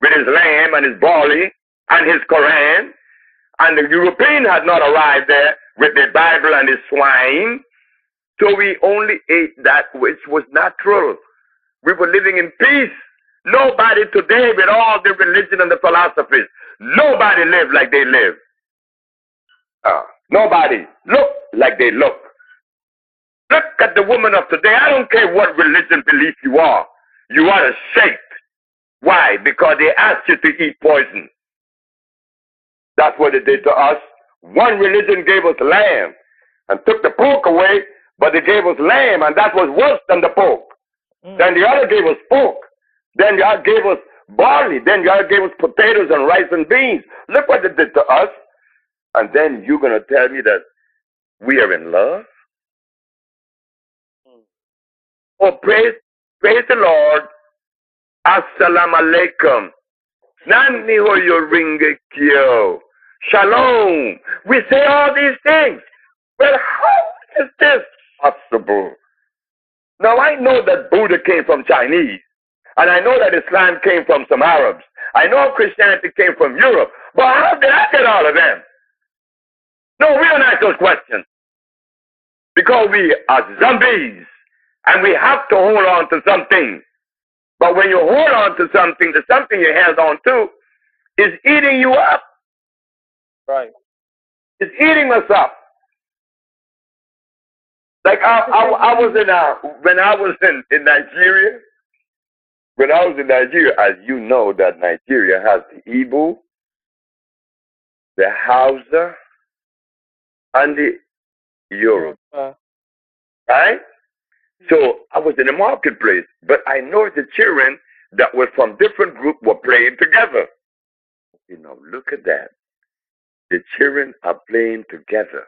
with his lamb and his barley and his Quran. And the European has not arrived there with the Bible and his swine. So we only ate that which was natural. We were living in peace. Nobody today, with all the religion and the philosophies, nobody lived like they live. Nobody look like they look. Look at the woman of today. I don't care what religion belief you are. You are shaped. Why? Because they asked you to eat poison. That's what they did to us. One religion gave us lamb and took the pork away, but they gave us lamb, and that was worse than the pork. Then the other gave us pork. Then the other gave us barley. Then the other gave us potatoes and rice and beans. Look what they did to us. And then you're going to tell me that we are in love? Oh, praise the Lord. Assalamu alaikum. Nani hoyo ringekyo. Shalom. We say all these things. But how is this possible? Now, I know that Buddha came from Chinese. And I know that Islam came from some Arabs. I know Christianity came from Europe. But how did I get all of them? No, we don't ask those questions. because we are zombies and we have to hold on to something. But when you hold on to something, the something you held on to is eating you up. Right. It's eating us up. Like I was when I was in Nigeria. When I was in Nigeria, as you know, that Nigeria has the Igbo, the Hausa, and the Yoruba. Right? So I was in the marketplace, but I know the children that were from different groups were playing together. You know, look at that. The children are playing together,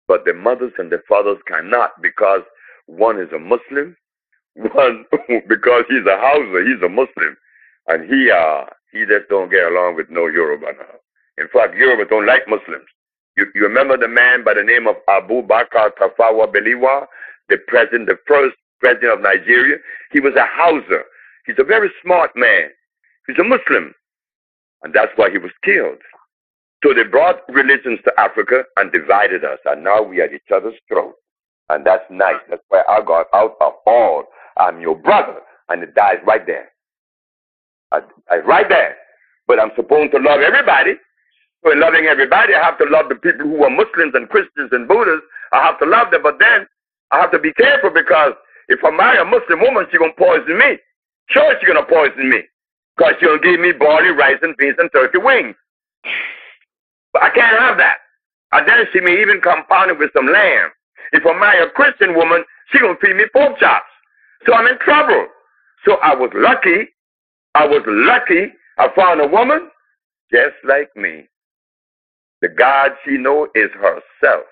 but the mothers and the fathers cannot, because one is a Muslim, one because he's a Hausa, he's a Muslim, and he just don't get along with no Yoruba now. In fact, Yoruba don't like Muslims. You remember the man by the name of Abu Bakr Tafawa Balewa, the first president of Nigeria? He was a Hausa. He's a very smart man. He's a Muslim, and that's why he was killed. So they brought religions to Africa and divided us, and now we are at each other's throat. And that's nice. That's why I got out of all. I'm your brother, and it dies right there. Right there. But I'm supposed to love everybody. So in loving everybody, I have to love the people who are Muslims and Christians and Buddhists. I have to love them, but then I have to be careful, because if I marry a Muslim woman, she's going to poison me. Sure, she's going to poison me, because she's going to give me barley, rice, and beans, and turkey wings. But I can't have that. And then she may even compound it with some lamb. If I marry a Christian woman, she's going to feed me pork chops. So I'm in trouble. So I was lucky. I found a woman just like me. The God she knows is herself.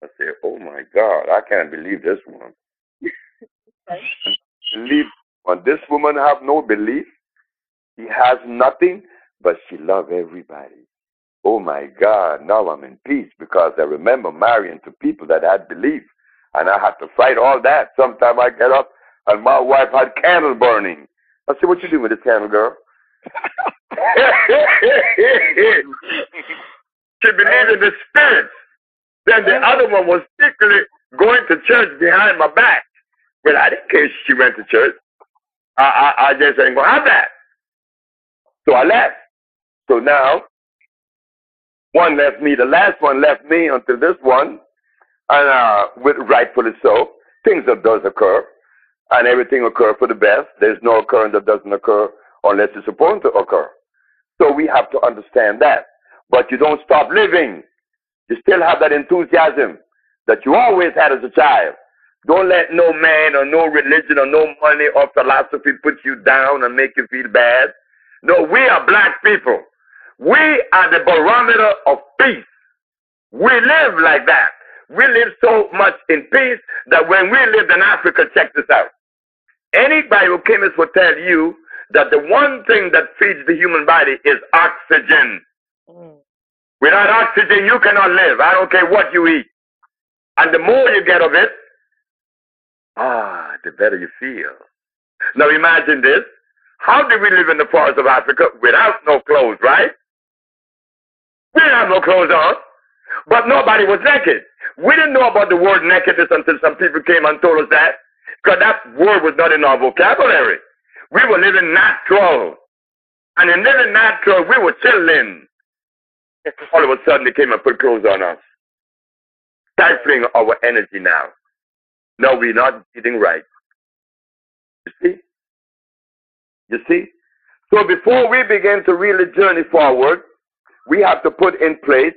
I said, oh my God, I can't believe this one. When this woman have no belief, she has nothing, but she loves everybody. Oh my God, now I'm in peace, because I remember marrying to people that had belief, and I had to fight all that. Sometimes I get up and my wife had candle burning. I said, what you doing with this candle, girl? She believed in the spirit. Then the other one was secretly going to church behind my back. Well, I didn't care if she went to church. I just ain't going to have that. So I left. So now, one left me, the last one left me until this one, and rightfully so. Things that does occur, and everything occurs for the best. There's no occurrence that doesn't occur unless it's supposed to occur. So we have to understand that. But you don't stop living. You still have that enthusiasm that you always had as a child. Don't let no man or no religion or no money or philosophy put you down and make you feel bad. No, we are black people. We are the barometer of peace. We live like that. We live so much in peace that when we lived in Africa, check this out. Anybody who chemist will tell you that the one thing that feeds the human body is oxygen. Without oxygen, you cannot live. I don't care what you eat. And the more you get of it, the better you feel. Now imagine this. How did we live in the forest of Africa without no clothes, right? We didn't have no clothes on, but nobody was naked. We didn't know about the word nakedness until some people came and told us that, because that word was not in our vocabulary. We were living natural. And in living natural, we were chilling. All of a sudden, they came and put clothes on us, stifling our energy now. No, we're not eating right. You see? You see? So before we begin to really journey forward, we have to put in place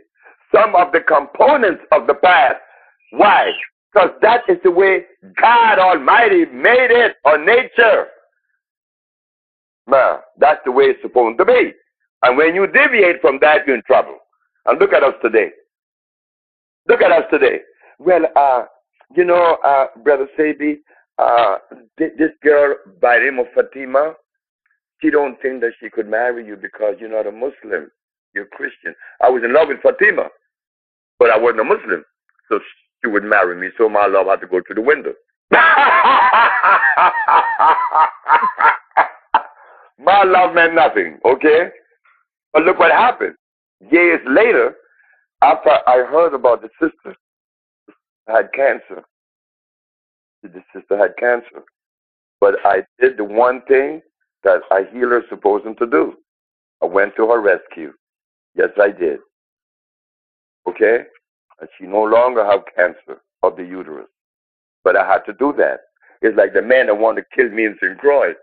some of the components of the past. Why? Because that is the way God Almighty made it, or nature. Now, that's the way it's supposed to be. And when you deviate from that, you're in trouble. And look at us today. Look at us today. Well, Brother Sebi, this girl by the name of Fatima, she don't think that she could marry you because you're not a Muslim. You're Christian. I was in love with Fatima, but I wasn't a Muslim. So she would marry me, so my love had to go through the window. My love meant nothing, okay? But look what happened. Years later, after I heard about the sister, I had cancer. The sister had cancer. But I did the one thing that a healer is supposed to do. I went to her rescue. Yes, I did. Okay? And she no longer have cancer of the uterus. But I had to do that. It's like the man that wanted to kill me in St. Croix.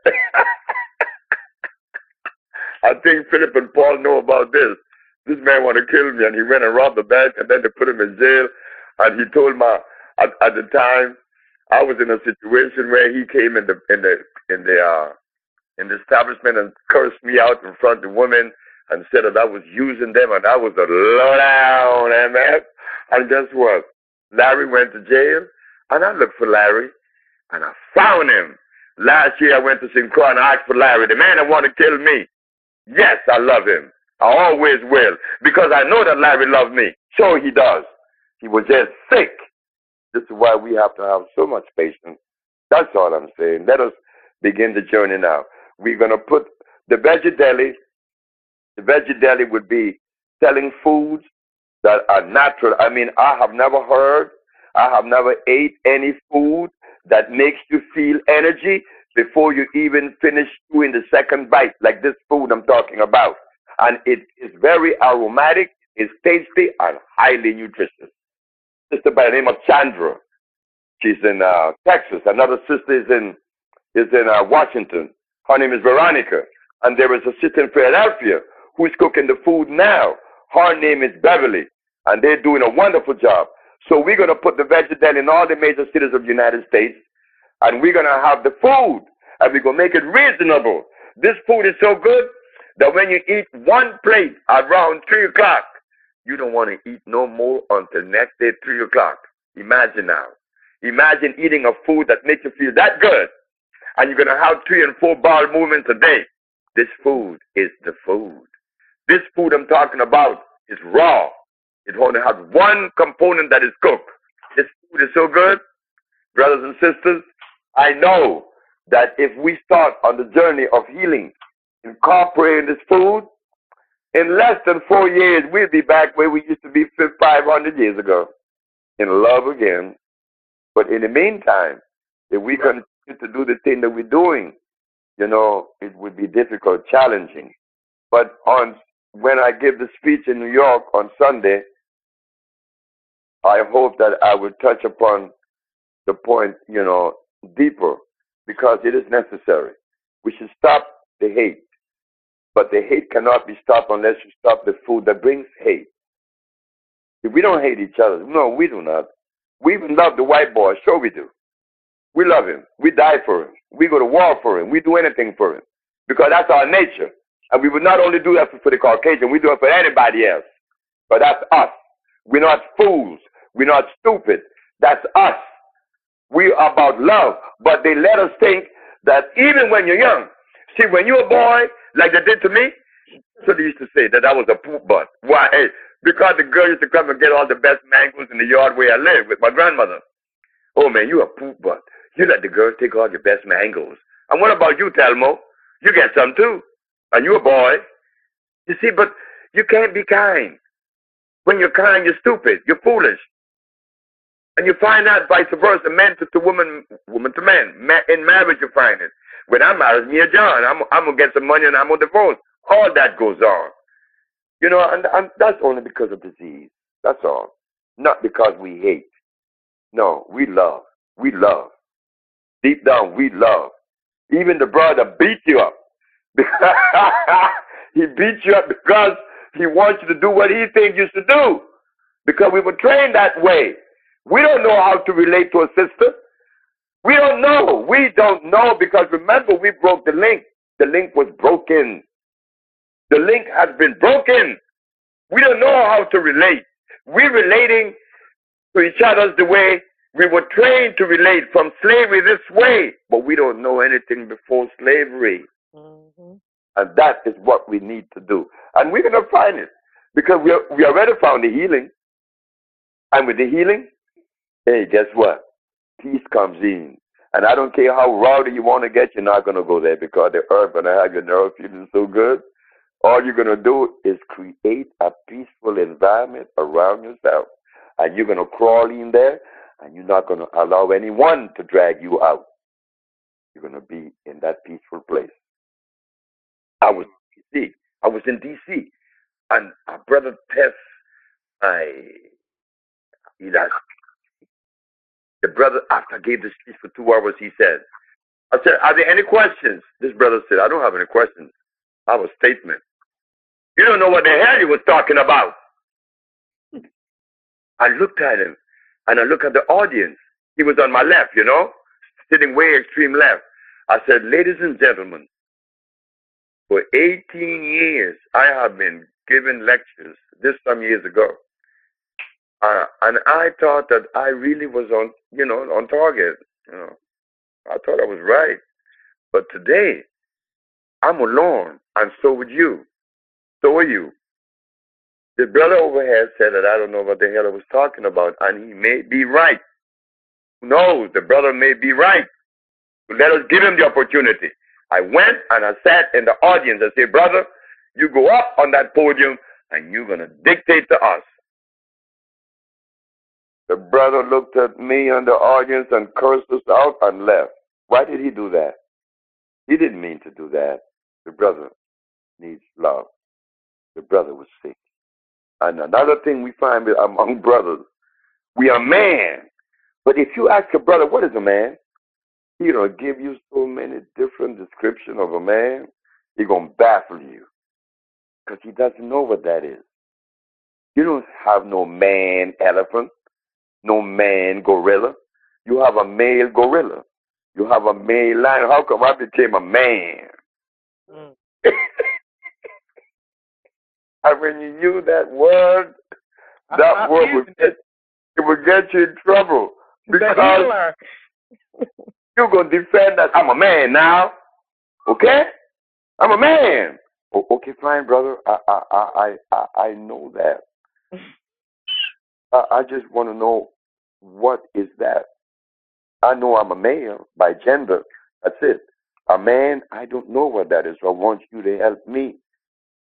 I think Philip and Paul know about this. This man wanted to kill me, and he went and robbed the bank, and then they put him in jail. And he told me at the time I was in a situation where he came in the establishment and cursed me out in front of women and said that I was using them and I was a lowdown, man. And guess what? Larry went to jail, and I looked for Larry, and I found him. Last year I went to St. Croix and I asked for Larry, the man that wanted to kill me. Yes, I love him. I always will, because I know that Larry loves me. So he does. He was just sick. This is why we have to have so much patience. That's all I'm saying. Let us begin the journey now. We're going to put the veggie deli. The veggie deli would be selling foods that are natural. I mean, I have never ate any food that makes you feel energy before you even finish doing the second bite, like this food I'm talking about. And it is very aromatic, it's tasty, and highly nutritious. Sister by the name of Chandra. She's in Texas. Another sister is in Washington. Her name is Veronica. And there is a sister in Philadelphia who's cooking the food now. Her name is Beverly. And they're doing a wonderful job. So we're going to put the veggie deli in all the major cities of the United States. And we're going to have the food. And we're going to make it reasonable. This food is so good that when you eat one plate around 3 o'clock, you don't want to eat no more until next day, 3 o'clock. Imagine now. Imagine eating a food that makes you feel that good. And you're going to have 3 and 4 bowel movements a day. This food is the food. This food I'm talking about is raw. It only has one component that is cooked. This food is so good, brothers and sisters. I know that if we start on the journey of healing, incorporating this food, in less than 4 years, we'll be back where we used to be 500 years ago, in love again. But in the meantime, if we continue to do the thing that we're doing, it would be difficult, challenging. But when I give the speech in New York on Sunday, I hope that I will touch upon the point, deeper, because it is necessary. We should stop the hate. But the hate cannot be stopped unless you stop the food that brings hate. If we don't hate each other, no, we do not. We even love the white boy. Sure we do. We love him. We die for him. We go to war for him. We do anything for him. Because that's our nature. And we would not only do that for the Caucasian, we do it for anybody else. But that's us. We're not fools. We're not stupid. That's us. We are about love. But they let us think that even when you're young, see, when you're a boy, like they did to me, so they used to say that I was a poop butt. Why? Hey, because the girl used to come and get all the best mangoes in the yard where I live with my grandmother. Oh, man, you a poop butt. You let the girls take all your best mangoes. And what about you, Telmo? You get some too. And you a boy. You see, but you can't be kind. When you're kind, you're stupid. You're foolish. And you find out vice versa, man to woman, woman to man. In marriage, you find it. When I married me a John, I'm going to get some money and I'm going to divorce. All that goes on. And that's only because of disease. That's all. Not because we hate. No, we love. We love. Deep down, we love. Even the brother beat you up. He beat you up because he wants you to do what he thinks you should do. Because we were trained that way. We don't know how to relate to a sister. We don't know. We don't know because remember, we broke the link. The link was broken. The link has been broken. We don't know how to relate. We're relating to each other the way we were trained to relate from slavery this way. But we don't know anything before slavery. Mm-hmm. And that is what we need to do. And we're going to find it because we already found the healing. And with the healing, hey, guess what? Peace comes in. And I don't care how rowdy you want to get, you're not going to go there because the earth going to have your nerve feeling so good. All you're going to do is create a peaceful environment around yourself. And you're going to crawl in there and you're not going to allow anyone to drag you out. You're going to be in that peaceful place. I was in D.C. And our brother Tess, the brother, after I gave the speech for 2 hours, he said, I said, are there any questions? This brother said, I don't have any questions. I have a statement. You don't know what the hell he was talking about. I looked at him, and I looked at the audience. He was on my left, sitting way extreme left. I said, ladies and gentlemen, for 18 years, I have been giving lectures, this some years ago. And I thought that I really was on target. I thought I was right. But today, I'm alone, and so would you. So are you. The brother over here said that I don't know what the hell I was talking about, and he may be right. Who knows? The brother may be right. So let us give him the opportunity. I went and I sat in the audience and said, brother, you go up on that podium, and you're going to dictate to us. The brother looked at me and the audience and cursed us out and left. Why did he do that? He didn't mean to do that. The brother needs love. The brother was sick. And another thing we find among brothers, we are man. But if you ask a brother, what is a man? He's going to give you so many different descriptions of a man, he's going to baffle you. Because he doesn't know what that is. You don't have no man elephant, no man gorilla. You have a male gorilla. You have a male lion. How come I became a man? Mm. And when you use that word, that word will get you in trouble. Because you're going to defend that. I'm a man now. Okay? I'm a man. Oh, okay, fine, brother. I know that. I just want to know, what is that? I know I'm a male by gender. That's it. A man, I don't know what that is. So I want you to help me.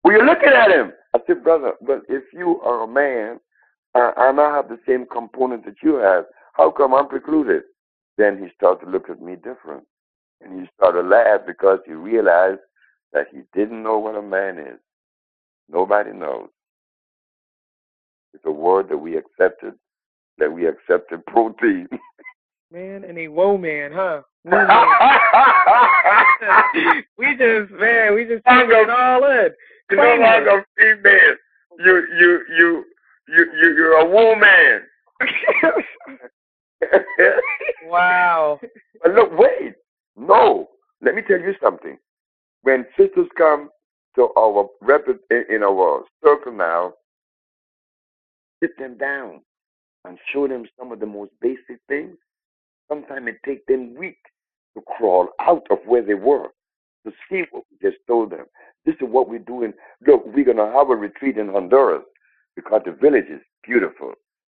Well, you're looking at him. I said, brother, but if you are a man and I have the same component that you have, how come I'm precluded? Then he started to look at me different. And he started to laugh because he realized that he didn't know what a man is. Nobody knows. It's a word that we accepted protein. Man and a woman, huh? Woman. we just taking it all in. You're no longer a female. You're a woman. Wow. But look, wait. No. Let me tell you something. When sisters come to our in our circle now, sit them down and show them some of the most basic things. Sometimes it takes them weeks to crawl out of where they were, to see what we just told them. This is what we're doing. Look, we're going to have a retreat in Honduras because the village is beautiful.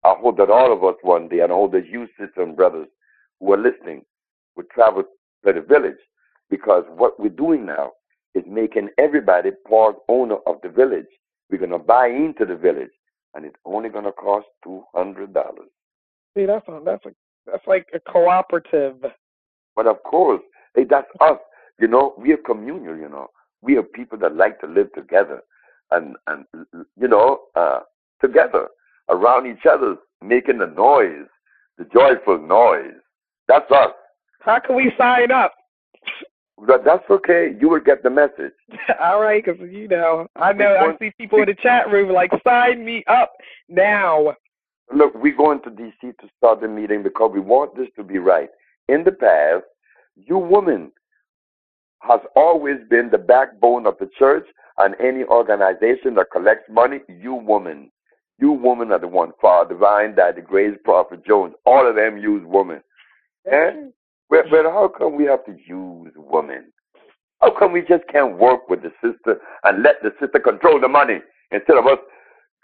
I hope that all of us one day, and all the youth sisters and brothers who are listening, will travel to the village, because what we're doing now is making everybody part owner of the village. We're going to buy into the village, and it's only going to cost $200. See, that's like a cooperative. But of course, hey, that's us. We are communal. We are people that like to live together, and together around each other, making the noise, the joyful noise. That's us. How can we sign up? That's okay. You will get the message. All right, because I see people in the chat room like, sign me up now. Look, we're going to D.C. to start the meeting because we want this to be right. In the past, you women has always been the backbone of the church and any organization that collects money. You women are the one. Father Divine, Daddy Grace, Prophet Jones, all of them use women. And but how come we have to use women? How come we just can't work with the sister and let the sister control the money instead of us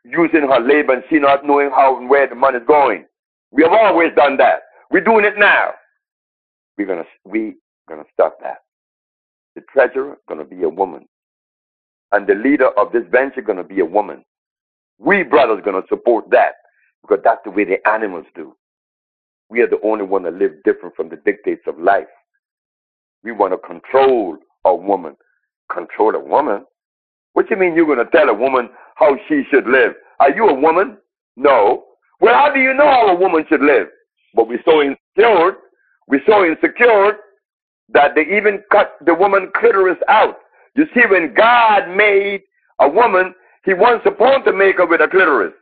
using her labor and she not knowing how and where the money is going? We have always done that. We're doing it now. We're gonna stop that. The treasurer gonna be a woman, and the leader of this venture gonna be a woman. We brothers gonna support that because that's the way the animals do. We are the only one that live different from the dictates of life. We want to control a woman. Control a woman? What you mean you're going to tell a woman how she should live? Are you a woman? No. Well, how do you know how a woman should live? But we're so insecure that they even cut the woman clitoris out. You see, when God made a woman, he wasn't supposed to make her with a clitoris.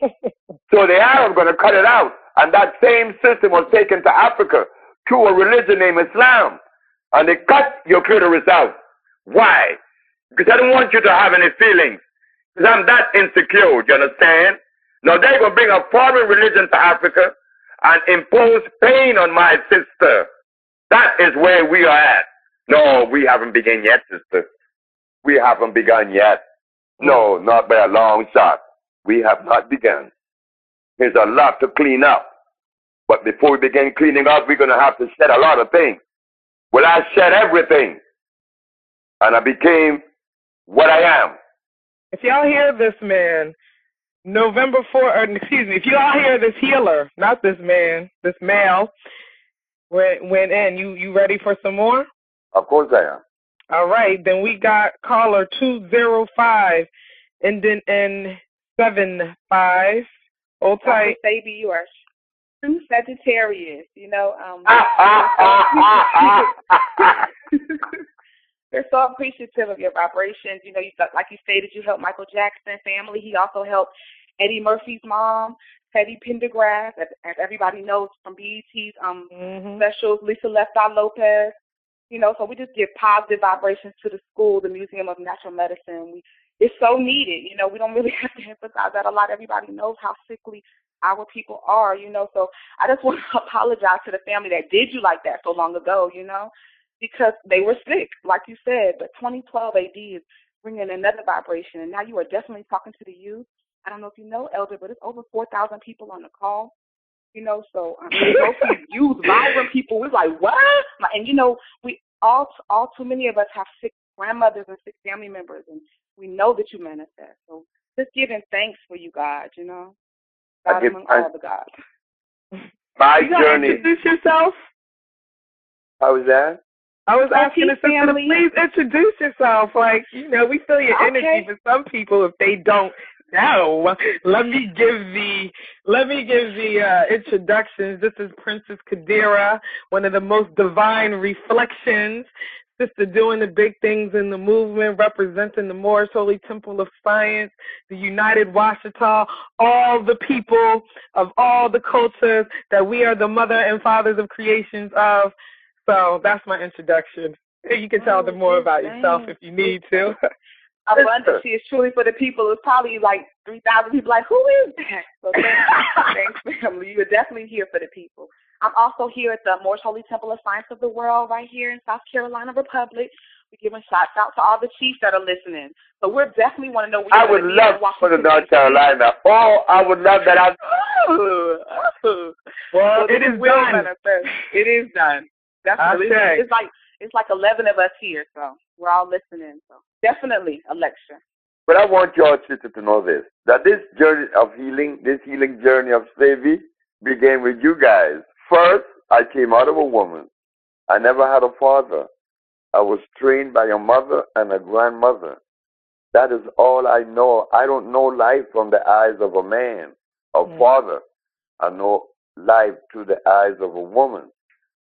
So the Arabs going to cut it out. And that same system was taken to Africa through a religion named Islam. And they cut your clitoris out. Why? Because I don't want you to have any feelings. Because I'm that insecure, you understand? Now they're going to bring a foreign religion to Africa and impose pain on my sister. That is where we are at. No, we haven't begun yet, sister. We haven't begun yet. No, not by a long shot. We have not begun. There's a lot to clean up. But before we begin cleaning up, we're going to have to shed a lot of things. Well, I shed everything. And I became what I am. If y'all hear this man, November 4th, if you all hear this healer, not this man, this male, went in, you ready for some more? Of course I am. All right, then we got caller 205 ending in 75. Hold tight. Dr. Sebi, you are true Sagittarius. You know, we're so appreciative of your vibrations. You know, like you stated, you helped Michael Jackson family. He also helped Eddie Murphy's mom, Teddy Pendergrass, as everybody knows from BET's specials, Lisa Lefty Lopez. You know, so we just give positive vibrations to the school, the Museum of Natural Medicine. It's so needed. You know, we don't really have to emphasize that a lot. Everybody knows how sickly our people are, you know. So I just want to apologize to the family that did you like that so long ago, you know, because they were sick, like you said. But 2012 AD is bringing another vibration, and now you are definitely talking to the youth. I don't know if you know, Elder, but it's over 4,000 people on the call. You know, so mostly youth, vibrant people. We're like, what? And you know, we all too many of us have sick grandmothers and sick family members, and we know that you manifest. So just giving thanks for you, God. You know, God among all the gods. My journey. Introduce yourself. How was that? I was asking the sister to please introduce yourself. Like, you know, we feel your energy. For some people, if they don't know, let me give the introductions. This is Princess Kadira, one of the most divine reflections. Sister doing the big things in the movement, representing the Moorish Holy Temple of Science, the United Washita, all the people of all the cultures that we are the mother and fathers of creations of. So that's my introduction. You can tell them more about yourself if you need to. Abundance is truly for the people. It's probably like 3,000 people like, who is that? So thanks, family. You're definitely here for the people. I'm also here at the Moorish Holy Temple of Science of the World right here in South Carolina Republic. We're giving shots out to all the chiefs that are listening. So we definitely want to know where I would love for the North Carolina. Oh, I would love that. Well, it is done. It is done. Definitely. It's like 11 of us here, so we're all listening. So definitely a lecture. But I want y'all to know this, that this journey of healing, this healing journey of Sebi began with you guys. First, I came out of a woman. I never had a father. I was trained by a mother and a grandmother. That is all I know. I don't know life from the eyes of a man, a father. I know life through the eyes of a woman.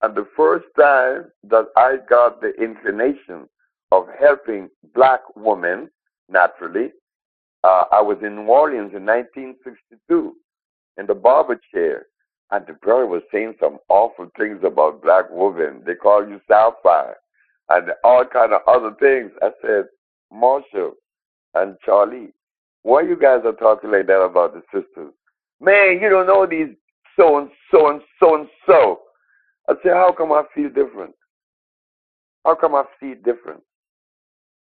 And the first time that I got the inclination of helping black women, naturally, I was in New Orleans in 1962 in the barber chair. And the brother was saying some awful things about black women. They call you Sapphire and all kind of other things. I said, Marshall and Charlie, why you guys are talking like that about the sisters? Man, you don't know these so and so and so and so. I said, how come I feel different? How come I see it different?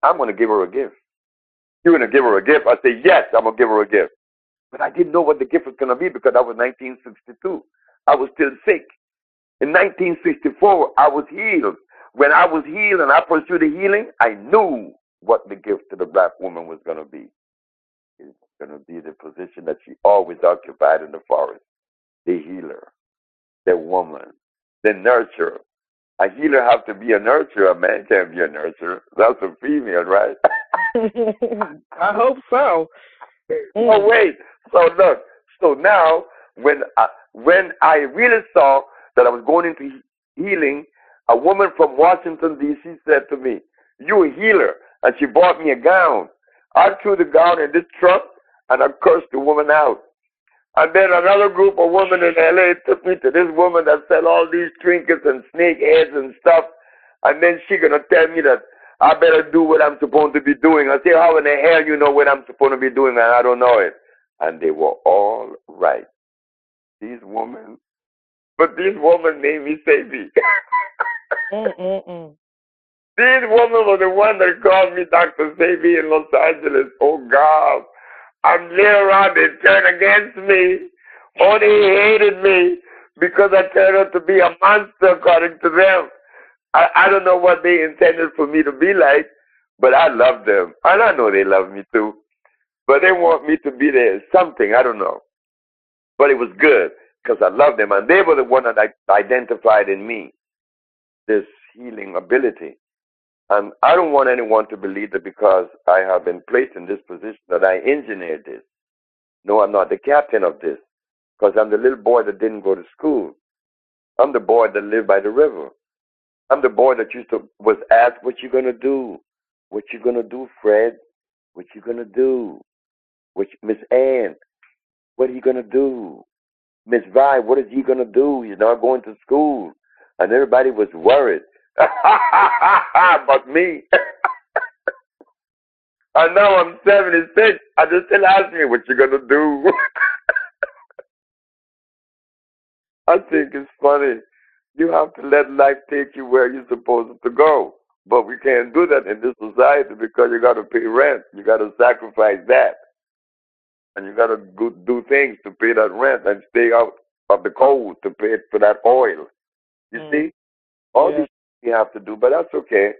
I'm going to give her a gift. You're going to give her a gift? I said, yes, I'm going to give her a gift. But I didn't know what the gift was going to be because that was 1962. I was still sick. In 1964, I was healed. When I was healed and I pursued the healing, I knew what the gift to the black woman was going to be. It's going to be the position that she always occupied in the forest, the healer. the woman, the nurturer. A healer have to be a nurturer. A man can't be a nurturer. That's a female, right? I hope so. Oh, wait. So look. So now, when I really saw that I was going into healing, a woman from Washington, D.C. said to me, "You a healer." And she bought me a gown. I threw the gown in this truck, and I cursed the woman out. And then another group of women in L.A. took me to this woman that sell all these trinkets and snake heads and stuff. And then she going to tell me that I better do what I'm supposed to be doing. I say, how in the hell you know what I'm supposed to be doing and I don't know it? And they were all right. These women. But this woman named me Sebi. These women were the one that called me Dr. Sebi in Los Angeles. Oh, God. And later on, they turned against me. Oh, they hated me because I turned out to be a monster according to them. I don't know what they intended for me to be like, but I love them. And I know they love me too. But they want me to be there something, I don't know. But it was good because I love them. And they were the one that identified in me this healing ability. And I don't want anyone to believe that because I have been placed in this position that I engineered this. No, I'm not the captain of this because I'm the little boy that didn't go to school. I'm the boy that lived by the river. I'm the boy that was asked, what you going to do? What you going to do, Fred? What you going to do? Miss Ann, what are you going to do? Miss Vi, what is he going to do? He's not going to school. And everybody was worried. But me. And now I'm 76. I just still ask me, what you going to do? I think it's funny. You have to let life take you where you're supposed to go. But we can't do that in this society because you got to pay rent. You got to sacrifice that. And you got to do things to pay that rent and stay out of the cold to pay for that oil. You see? All these things we have to do, but that's okay.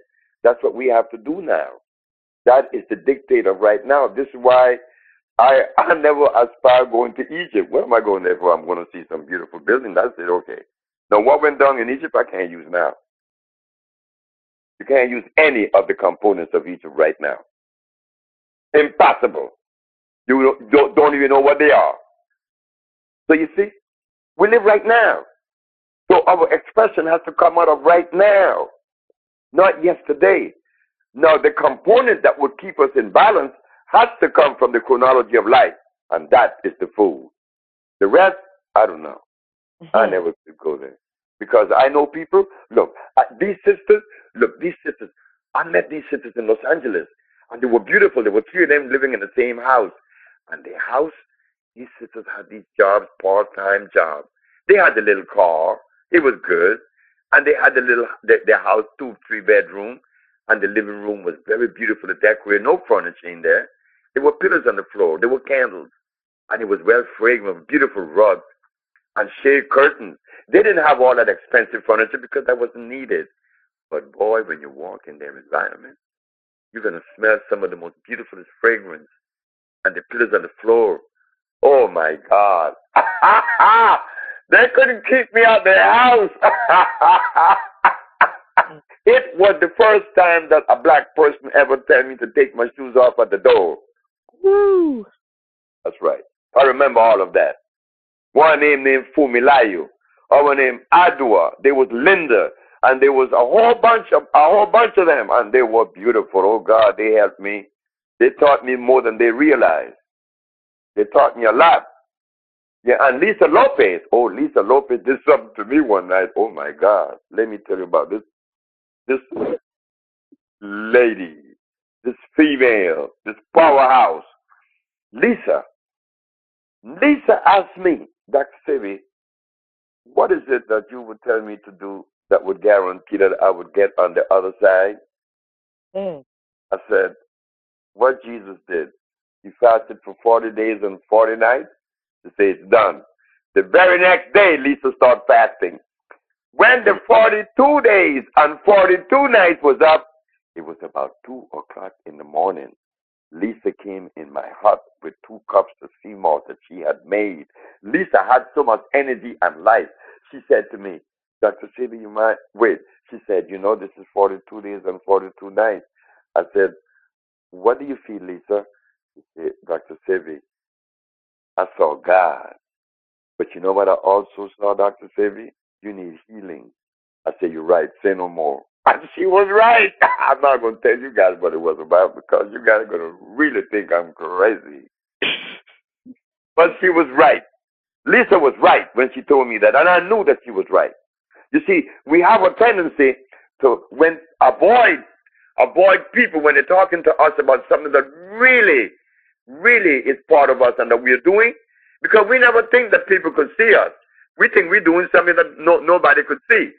That's what we have to do now. That is the dictator right now. This is why I never aspire going to Egypt. What am I going there for? I'm going to see some beautiful building. That's it, okay. Now, what went down in Egypt, I can't use now. You can't use any of the components of Egypt right now. Impossible. You don't even know what they are. So you see, we live right now. So our expression has to come out of right now, not yesterday. Now, the component that would keep us in balance has to come from the chronology of life, and that is the food. The rest, I don't know. I never could go there. Because I know people, look, these sisters, I met these sisters in Los Angeles, and they were beautiful. There were three of them living in the same house. And their house, these sisters had these jobs, part-time jobs. They had a little car. It was good. And they had their house, 2-3 bedroom. And the living room was very beautiful to decorate. No furniture in there. There were pillows on the floor. There were candles. And it was well fragrant, beautiful rugs and shade curtains. They didn't have all that expensive furniture because that wasn't needed. But boy, when you walk in their environment, you're going to smell some of the most beautiful fragrance. And the pillows on the floor. Oh, my God. They couldn't keep me out of their house. It was the first time that a black person ever told me to take my shoes off at the door. Woo! That's right. I remember all of that. One named Fumilayo. Our name Adwa. There was Linda. And there was a whole bunch of them. And they were beautiful. Oh, God, they helped me. They taught me more than they realized. They taught me a lot. Yeah, and Lisa Lopez. Oh, Lisa Lopez did something to me one night. Oh, my God. Let me tell you about this lady, this female, this powerhouse. Lisa asked me, Dr. Sebi, what is it that you would tell me to do that would guarantee that I would get on the other side? I said, what Jesus did. He fasted for 40 days and 40 nights. To say it's done. The very next day, Lisa started fasting. When the 42 days and 42 nights was up, it was about 2 o'clock in the morning. Lisa came in my hut with 2 cups of sea moss that she had made. Lisa had so much energy and life. she said to me, Dr. Sebi, you might wait. She said, this is 42 days and 42 nights. I said, what do you feel, Lisa? She said, Dr. Sebi, I saw God. But you know what I also saw, Dr. Sebi? You need healing. I said, you're right. Say no more. And she was right. I'm not going to tell you guys what it was about because you guys are going to really think I'm crazy. But she was right. Lisa was right when she told me that, and I knew that she was right. You see, we have a tendency to avoid people when they're talking to us about something that really, really is part of us and that we're doing, because we never think that people could see us. We think we're doing something that nobody could see.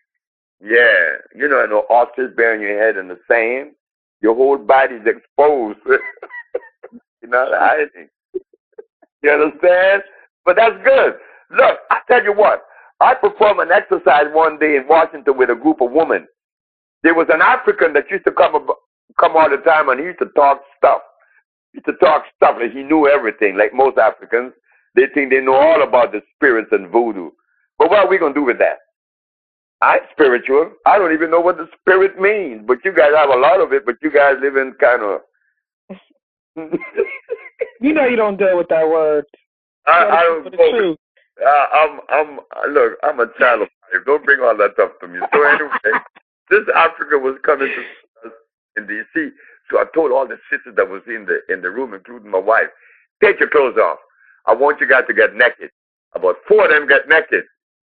Yeah, an ostrich bearing your head in the sand, your whole body's exposed. You're not hiding. You understand? But that's good. Look, I tell you what, I performed an exercise one day in Washington with a group of women. There was an African that used to come all the time, and he used to talk stuff. And he knew everything, like most Africans. They think they know all about the spirits and voodoo. But what are we going to do with that? I'm spiritual. I don't even know what the spirit means. But you guys have a lot of it, but you guys live in kind of... You don't deal with that word. I don't know. Look, I'm a child of life. Don't bring all that stuff to me. So anyway, this Africa was coming to us in D.C., so I told all the sisters that was in the room, including my wife, take your clothes off. I want you guys to get naked. About 4 of them got naked.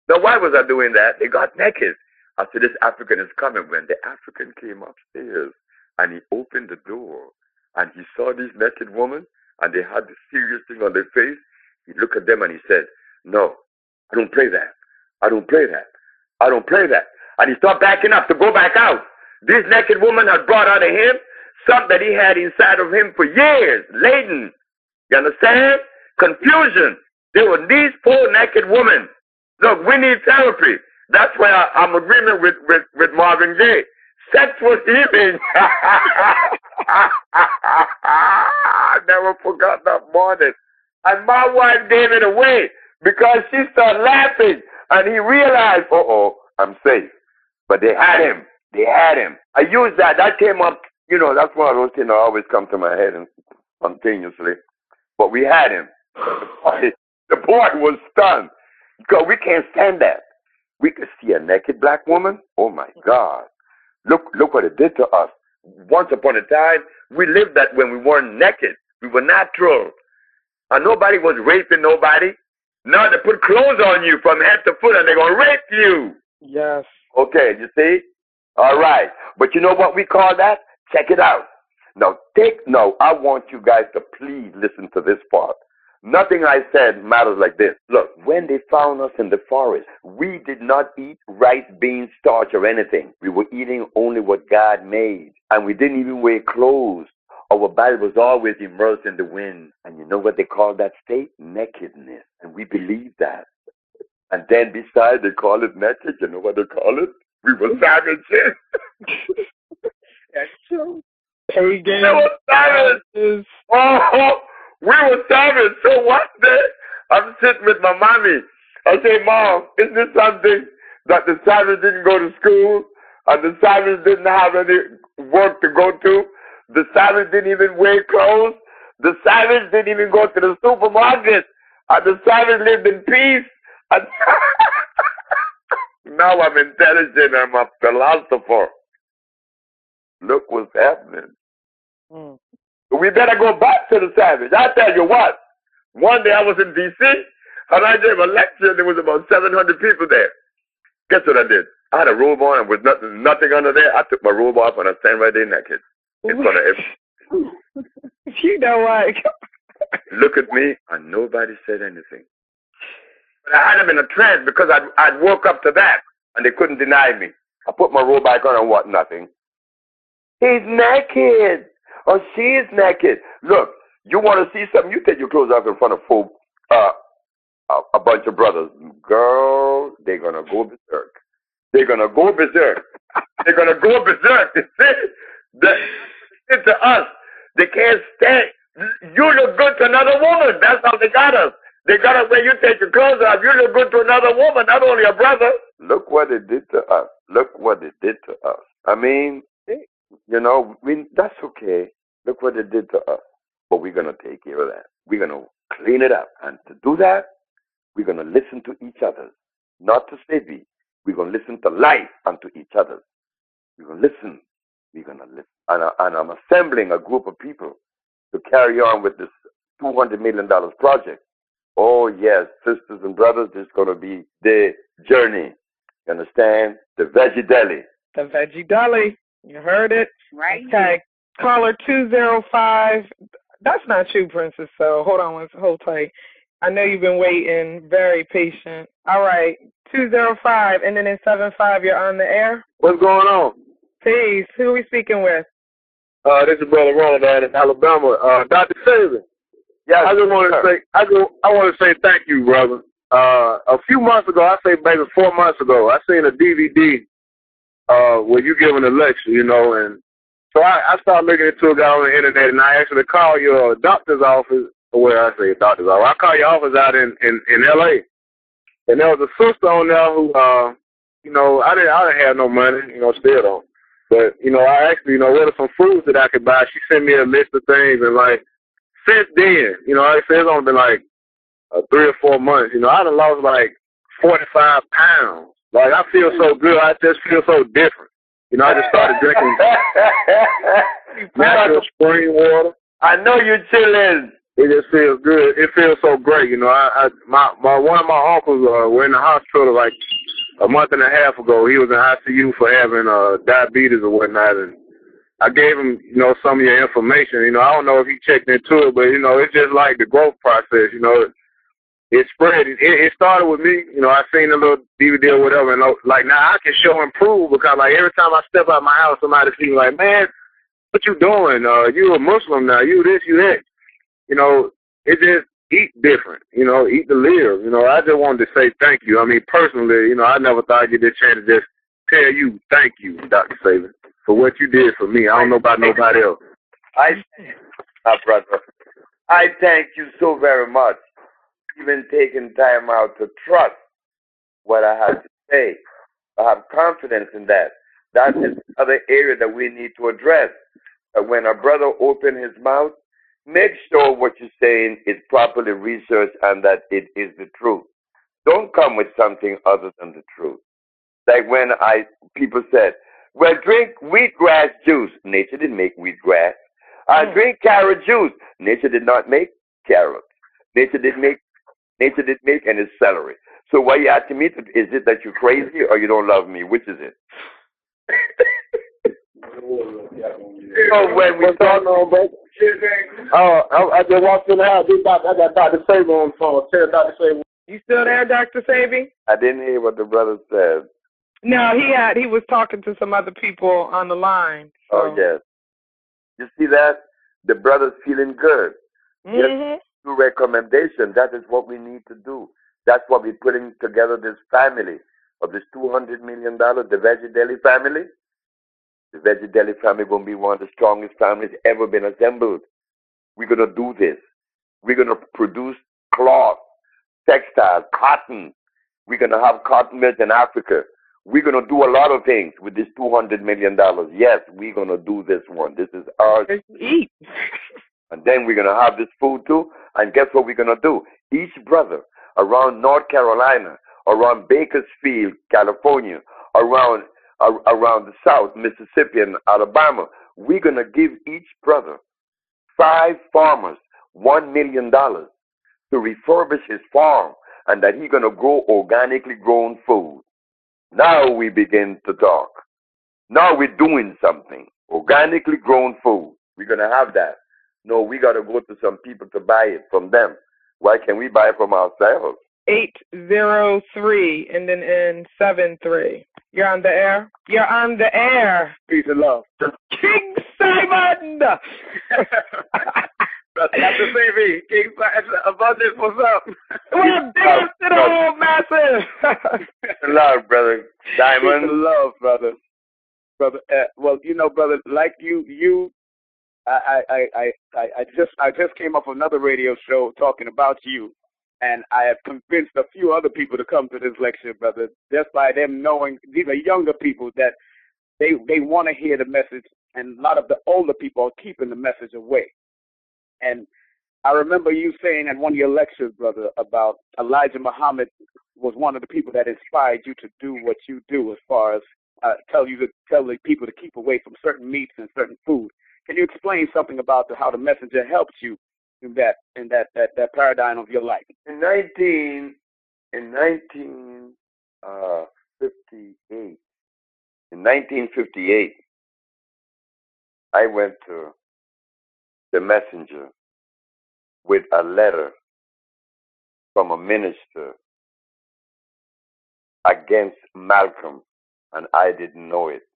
Now, why was I doing that? They got naked. I said, this African is coming. When the African came upstairs and he opened the door and he saw these naked women and they had the serious thing on their face, he looked at them and he said, no, I don't play that. I don't play that. I don't play that. And he started backing up to go back out. This naked woman had brought out of him something that he had inside of him for years, laden. You understand? Confusion. There were these 4 naked women. Look, we need therapy. That's why I'm agreement with Marvin Gaye. Sexual healing. I never forgot that morning. And my wife gave it away because she started laughing. And he realized, I'm safe. But they had him. They had him. I used that. That came up, that's one of those things that always come to my head and spontaneously. But we had him. The boy was stunned. Because we can't stand that. We could see a naked black woman. Oh, my God. Look what it did to us. Once upon a time, we lived that when we weren't naked. We were natural. And nobody was raping nobody. Now they put clothes on you from head to foot and they're going to rape you. Yes. Okay, you see? All right. But you know what we call that? Check it out. Now, I want you guys to please listen to this part. Nothing I said matters like this. Look, when they found us in the forest, we did not eat rice, beans, starch, or anything. We were eating only what God made. And we didn't even wear clothes. Our body was always immersed in the wind. And you know what they call that state? Nakedness. And we believed that. And then besides, they call it naked. You know what they call it? We were savages. That's true. Pagan. We were savages. We were savage. So one day, I'm sitting with my mommy. I say, Mom, isn't this something that the savage didn't go to school and the savage didn't have any work to go to? The savage didn't even wear clothes. The savage didn't even go to the supermarket. And the savage lived in peace. And now I'm intelligent. I'm a philosopher. Look what's happening. We better go back to the savage. I tell you what, one day I was in D.C. and I gave a lecture and there was about 700 people there. Guess what I did? I had a robe on and with nothing under there. I took my robe off and I stand right there naked in front of everyone. You know what? Look at me and nobody said anything. But I had them in a trance because I'd woke up to that and they couldn't deny me. I put my robe back on and what? Nothing. He's naked. Or she is naked. Look, you want to see something? You take your clothes off in front of a bunch of brothers. Girl, they're going to go berserk. They're going to go berserk. They're going to go berserk. It's to us. They can't stand. You look good to another woman. That's how they got us. They got up when you take your clothes off. You look good to another woman, not only a brother. Look what it did to us. Look what it did to us. I mean, you know, that's okay. Look what it did to us. But we're going to take care of that. We're going to clean it up. And to do that, we're going to listen to each other. Not to Sebi. We're going to listen to life and to each other. We're going to listen. We're going to listen. And I'm assembling a group of people to carry on with this $200 million project. Oh, yes, sisters and brothers, this is going to be the journey. You understand? The Veggie Deli. The Veggie Deli. You heard it? Right. Okay. Caller 205. That's not you, Princess, so hold on, hold tight. I know you've been waiting, very patient. All right, 205, and then in 75, you're on the air. What's going on? Peace. Who are we speaking with? This is Brother Ronald down in Alabama. Dr. Sebi. Yes, I just want to say, I want to say thank you, brother. A few months ago, I say maybe 4 months ago, I seen a DVD where you giving a lecture, you know, and so I started looking into a guy on the internet, and I actually called your doctor's office. Well, I say doctor's office. I called your office out in L.A. And there was a sister on there who, you know, I didn't have no money, you know, still don't. But, you know, I actually, you know, what are some foods that I could buy? She sent me a list of things, and, like, since then, you know, like I said, it's only been, like, 3 or 4 months. You know, I done lost, like, 45 pounds. Like, I feel so good. I just feel so different. You know, I just started drinking natural spring water. I know you're chilling. It just feels good. It feels so great. You know, one of my uncles were in the hospital like a month and a half ago. He was in ICU for having diabetes or whatnot, and I gave him, you know, some of your information. You know, I don't know if he checked into it, but, you know, it's just like the growth process. You know, it spread. It started with me. You know, I seen a little DVD or whatever, and like now I can show improve because like every time I step out my house, somebody sees me like, man, what you doing? You a Muslim now? You this, you that? You know, it just eat different. You know, eat to live. You know, I just wanted to say thank you. I mean, personally, you know, I never thought I'd get this chance to just tell you thank you, Dr. Sebi, for what you did for me. I don't know about nobody else. My brother, I thank you so very much. Even taking time out to trust what I have to say. I have confidence in that. That is another area that we need to address. When a brother opens his mouth, make sure what you're saying is properly researched and that it is the truth. Don't come with something other than the truth. Like when people said, well, drink wheatgrass juice. Nature didn't make wheatgrass. Drink carrot juice. Nature did not make carrots. Nature didn't make any celery. So what you asking me, is it that you're crazy or you don't love me? Which is it? So when we talk on, bro. I just walked in the house. I got Dr. Sebi on the phone. Tell Dr. Sebi. You still there, Dr. Sebi? I didn't hear what the brother said. No, he was talking to some other people on the line. So. Oh, yes. You see that? The brother's feeling good. Mm-hmm. Yes, through recommendation, that is what we need to do. That's why we're putting together this family of this $200 million, the Veggie Deli family. The Veggie Deli family going to be one of the strongest families ever been assembled. We're going to do this. We're going to produce cloth, textiles, cotton. We're going to have cotton mills in Africa. We're going to do a lot of things with this $200 million. Yes, we're going to do this one. This is ours. Eat. And then we're going to have this food too. And guess what we're going to do? Each brother around North Carolina, around Bakersfield, California, around the South, Mississippi and Alabama, we're going to give each brother 5 farmers $1 million to refurbish his farm and that he's going to grow organically grown food. Now we begin to talk. Now we're doing something. Organically grown food. We're going to have that. No, we got to go to some people to buy it from them. Why can't we buy it from ourselves? 803 and then in 73. You're on the air? You're on the air. Peace and love. King Simon! Dr. Sebi, King Simon, Abundance, what's up? Well, dance to the whole massive. Love, brother. Diamond. Love, brother. Brother, well, you know, brother, like you, I just came off another radio show talking about you, And I have convinced a few other people to come to this lecture, brother, just by them knowing these are younger people that they want to hear the message, and a lot of the older people are keeping the message away. And I remember you saying at one of your lectures, brother, about Elijah Muhammad was one of the people that inspired you to do what you do, as far as tell the people to keep away from certain meats and certain food. Can you explain something about how the messenger helped you in that paradigm of your life? In 1958, I went to the messenger with a letter from a minister against Malcolm, and I didn't know it.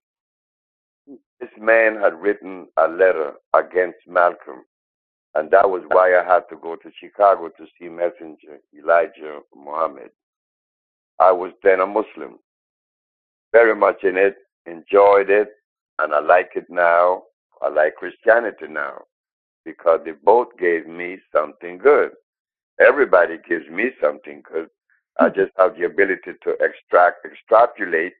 This man had written a letter against Malcolm, and that was why I had to go to Chicago to see Messenger Elijah Muhammad. I was then a Muslim, very much in it, enjoyed it, and I like it now. I like Christianity now, because they both gave me something good. Everybody gives me something good. I just have the ability to extrapolate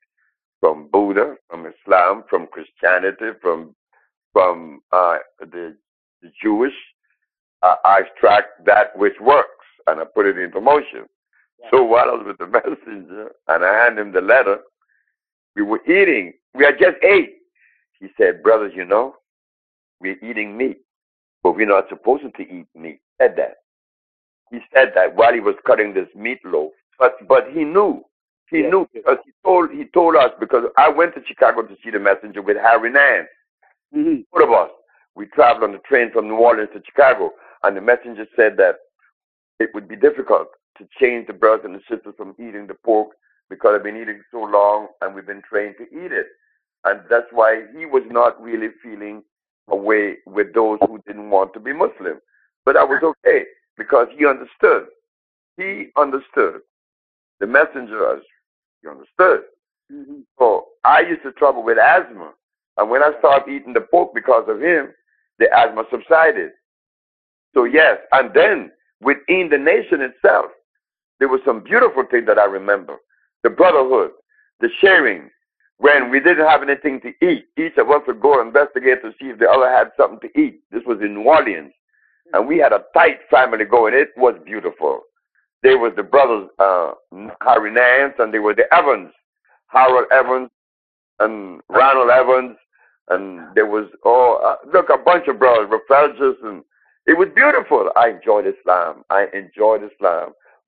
from Buddha, from Islam, from Christianity, from the Jewish. I extract that which works, and I put it into motion. Yeah. So while I was with the messenger, and I handed him the letter, we were eating. We had just ate. He said, brothers, you know, we're eating meat, but we're not supposed to eat meat. He said that. He said that while he was cutting this meatloaf. But he knew. He knew, because he told us, because I went to Chicago to see the messenger with Harry Nance. Mm-hmm. Both of us. We traveled on the train from New Orleans to Chicago, and the messenger said that it would be difficult to change the brothers and the sisters from eating the pork, because I've been eating so long and we've been trained to eat it. And that's why he was not really feeling a way with those who didn't want to be Muslim. But I was okay, because he understood. He understood. The messenger, he understood. Mm-hmm. So I used to trouble with asthma. And when I started eating the pork because of him, the asthma subsided. So yes, and then within the nation itself, there were some beautiful things that I remember. The brotherhood, the sharing. When we didn't have anything to eat, each of us would go investigate to see if the other had something to eat. This was in New Orleans. And we had a tight family going. It was beautiful. There was the brothers, Harry Nance, and there were the Evans, Harold Evans and Ronald Evans, and there was, a bunch of brothers, Raphaelus, and it was beautiful. I enjoyed Islam.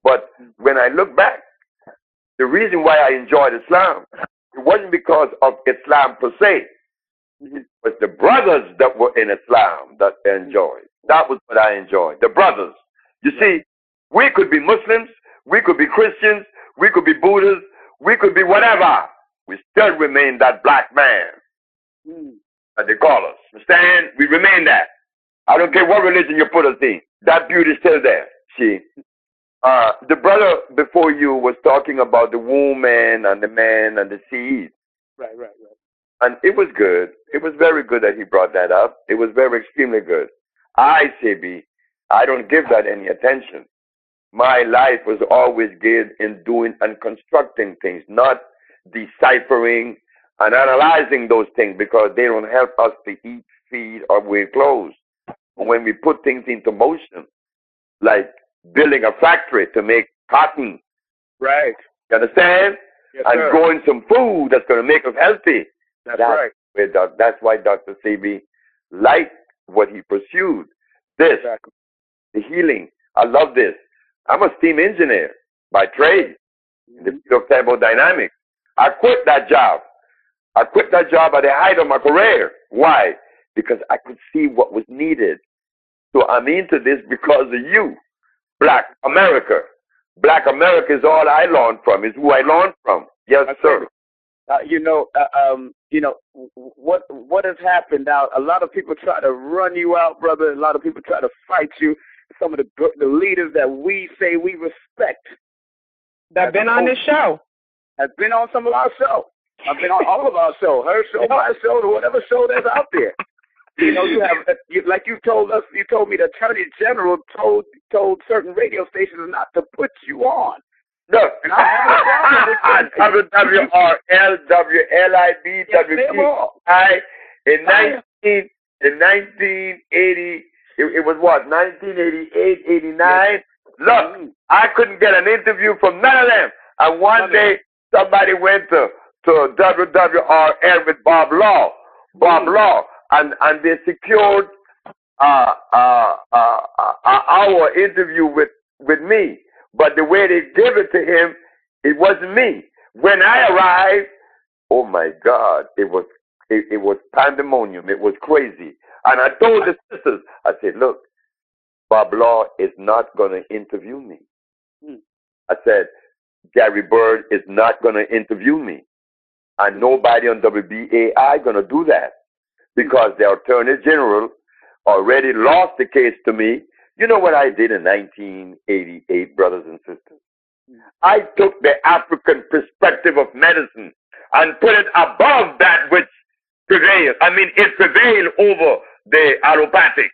But when I look back, the reason why I enjoyed Islam, it wasn't because of Islam per se. It was the brothers that were in Islam that I enjoyed. That was what I enjoyed, the brothers. You see, we could be Muslims, we could be Christians, we could be Buddhists, we could be whatever. We still remain that black man, as they call us. Understand? We remain that. I don't care what religion you put us in. That beauty is still there. See? The brother before you was talking about the woman and the man and the seed. Right. And it was good. It was very good that he brought that up. It was very extremely good. Sebi, I don't give that any attention. My life was always geared in doing and constructing things, not deciphering and analyzing those things, because they don't help us to eat, feed, or wear clothes. But when we put things into motion, like building a factory to make cotton, right? You understand? Yes, and sir. growing some food that's going to make us healthy. That's right. That's why Dr. Sebi liked what he pursued. This, exactly. The healing. I love this. I'm a steam engineer by trade in the field of thermodynamics. I quit that job. at the height of my career. Why? Because I could see what was needed. So I'm into this because of you, Black America. Black America is all I learned from, is who I learned from. Yes, sir. What has happened now? A lot of people try to run you out, brother. A lot of people try to fight you. Some of the leaders that we say we respect that been on this show, have been on some of our show. I've been on all of our show, her show, my show, whatever show that's out there. You know, you have, like you told us, you told me the Attorney General told certain radio stations not to put you on. Look, and I have a problem with WWRLWLIBWPI in 1980. It was what, 1988, 89? Look, I couldn't get an interview from none of them. And one day, somebody went to WWRL with Bob Law, and they secured our interview with me. But the way they gave it to him, it wasn't me. When I arrived, oh my God, it was pandemonium. It was crazy. And I told the sisters, I said, look, Bob Law is not going to interview me. I said, Gary Bird is not going to interview me. And nobody on WBAI going to do that. Because the Attorney General already lost the case to me. You know what I did in 1988, brothers and sisters? I took the African perspective of medicine and put it above that which prevailed. I mean, it prevailed over the allopathic.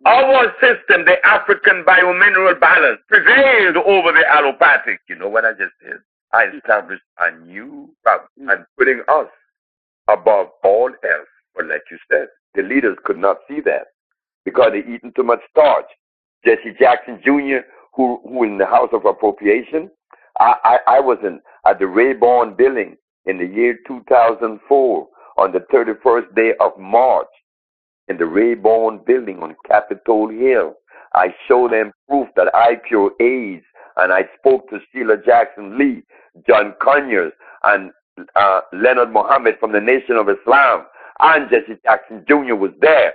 Our system, the African biomineral balance, prevailed over the allopathic. You know what I just did? I established a new problem and putting us above all else. But like you said, the leaders could not see that because they eaten too much starch. Jesse Jackson Jr., who in the House of Appropriation, I was at the Rayborn building in the year 2004 on the 31st day of March in the Rayborn building on Capitol Hill. I showed them proof that I cure AIDS, and I spoke to Sheila Jackson Lee, John Conyers, and Leonard Mohammed from the Nation of Islam, and Jesse Jackson Jr. was there.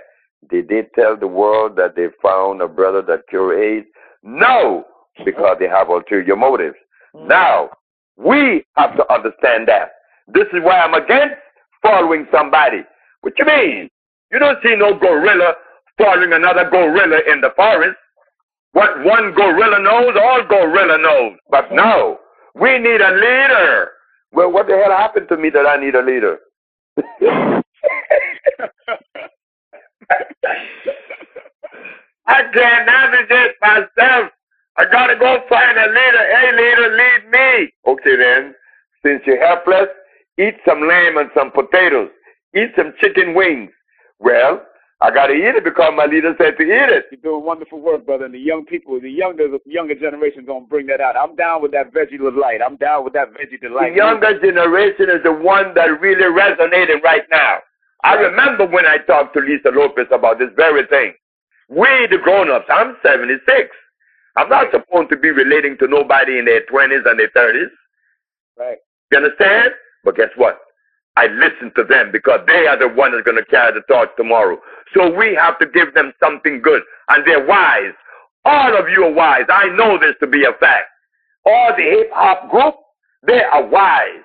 Did they tell the world that they found a brother that cured AIDS? No, because they have ulterior motives. Now, we have to understand that. This is why I'm against following somebody. What you mean? You don't see no gorilla following another gorilla in the forest. What one gorilla knows, all gorilla knows. But no, we need a leader. Well, what the hell happened to me that I need a leader? I can't navigate myself. I gotta go find a leader. Hey, leader, lead me. Okay, then, since you're helpless, eat some lamb and some potatoes. Eat some chicken wings. Well, I gotta eat it because my leader said to eat it. You're doing wonderful work, brother. And the young people, the younger generation gonna bring that out. I'm down with that veggie delight. I'm down with that veggie delight. The younger generation is the one that really resonating right now. I remember when I talked to Lisa Lopez about this very thing. We, the grown-ups, I'm 76. I'm not supposed to be relating to nobody in their 20s and their 30s. Right. You understand? But guess what? I listen to them because they are the ones that's going to carry the torch tomorrow. So we have to give them something good. And they're wise. All of you are wise. I know this to be a fact. All the hip-hop group, they are wise.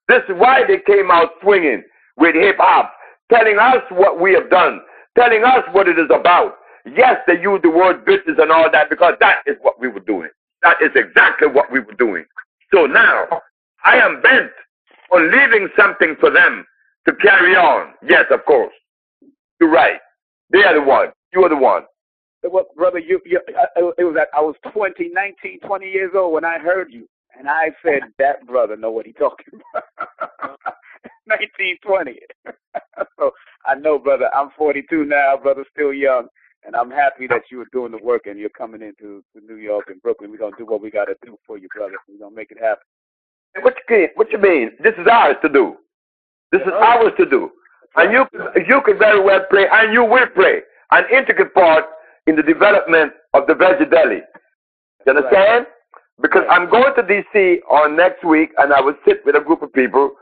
This is why they came out swinging with hip-hop, telling us what we have done, telling us what it is about. Yes, they use the word bitches and all that because that is what we were doing. That is exactly what we were doing. So now, I am bent on leaving something for them to carry on. Yes, of course. You're right. They are the one. You are the one. Well, brother, it was I was 20 years old when I heard you. And I said, that brother know what he's talking about. 1920. So I know, brother, I'm 42 now, brother, still young. And I'm happy that you are doing the work and you're coming into New York and Brooklyn. We're going to do what we got to do for you, brother. We're going to make it happen. What you mean? This is ours to do. This is ours to do. And you could very well play, and you will play, an intricate part in the development of the Veggie Deli. You understand? Because I'm going to D.C. on next week, and I will sit with a group of people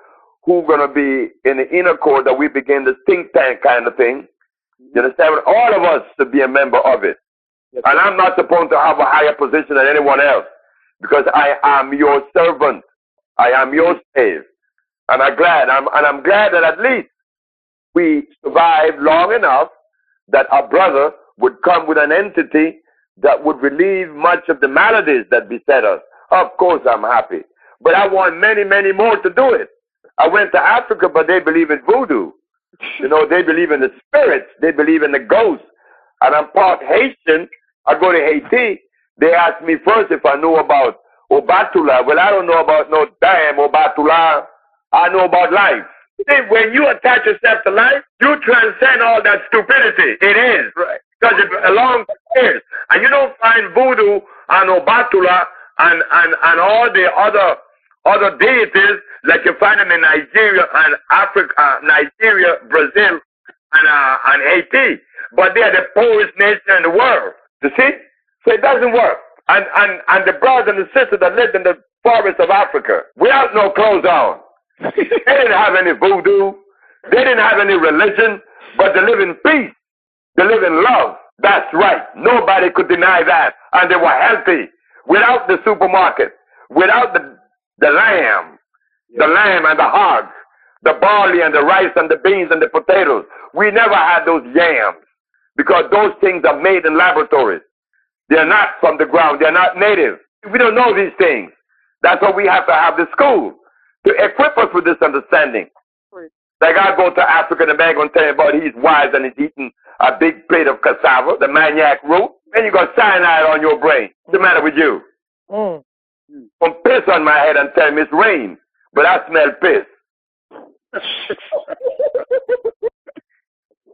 who are going to be in the inner core that we begin this think tank kind of thing. You understand? All of us to be a member of it. Yes, and I'm not supposed to have a higher position than anyone else because I am your servant. I am your slave. And I'm glad that at least we survived long enough that our brother would come with an entity that would relieve much of the maladies that beset us. Of course I'm happy. But I want many, many more to do it. I went to Africa, but they believe in voodoo. You know, they believe in the spirits. They believe in the ghosts. And I'm part Haitian. I go to Haiti. They ask me first if I know about Obatula. Well, I don't know about no damn Obatula. I know about life. See, when you attach yourself to life, you transcend all that stupidity. It is. Right. Because it belongs to years. And you don't find voodoo and Obatula and all the other deities like you find them in Nigeria and Africa, Nigeria, Brazil, and Haiti. But they are the poorest nation in the world. You see? So it doesn't work. And the brothers and the sisters that lived in the forests of Africa without no clothes on. They didn't have any voodoo. They didn't have any religion, but they live in peace. They live in love. That's right. Nobody could deny that. And they were healthy without the supermarket, without the lamb, the lamb and the hogs, the barley and the rice and the beans and the potatoes. We never had those yams because those things are made in laboratories. They're not from the ground. They're not native. We don't know these things. That's why we have to have the school to equip us with this understanding. Right. Like I go to Africa, the man going to tell you about he's wise and he's eating a big plate of cassava, the maniac root, and you got cyanide on your brain. What's the matter with you? Come piss on my head and tell me it's rain, but I smell piss.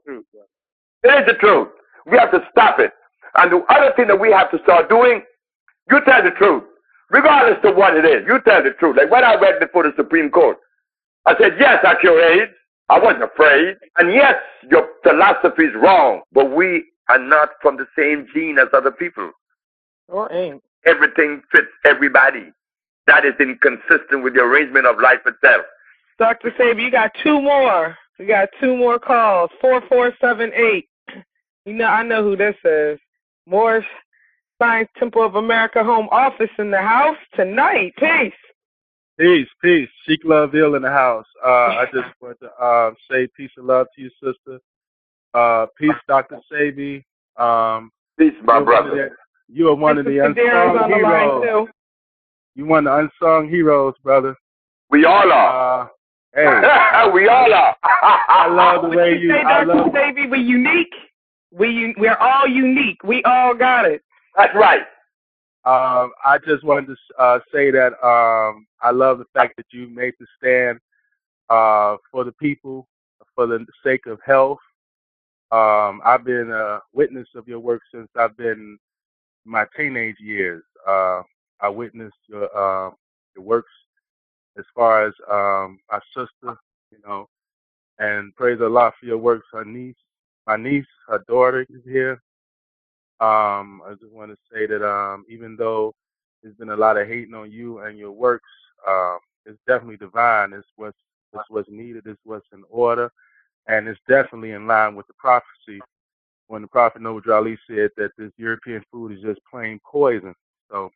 It is the truth. We have to stop it. And the other thing that we have to start doing, you tell the truth. Regardless of what it is, you tell the truth. Like when I read before the Supreme Court, I said, yes, I cure AIDS. I wasn't afraid. And yes, your philosophy is wrong, but we are not from the same gene as other people. Or ain't. Everything fits everybody. That is inconsistent with the arrangement of life itself. Dr. Sebi, you got two more. You got two more calls. 4478. You know, I know who this is. More Science Temple of America Home Office in the house tonight. Peace. Peace. Sheik Loveville in the house. I just want to say peace and love to you, sister. Peace, Dr. Sebi. Peace, my brother. You are one of the unsung heroes. You one of the unsung heroes, brother. We all are. Hey. We all are. I love the way you. Dr. Sebi, we're unique. We're all unique. We all got it. That's right. I just wanted to say that I love the fact that you made the stand for the people, for the sake of health. I've been a witness of your work since I've been in my teenage years. I witnessed your works as far as my sister, you know, and praise Allah for your works. My niece, her daughter is here. I just want to say that even though there's been a lot of hating on you and your works, it's definitely divine. It's what's needed. It's what's in order, and it's definitely in line with the prophecy when the Prophet Noble Ali said that this European food is just plain poison. So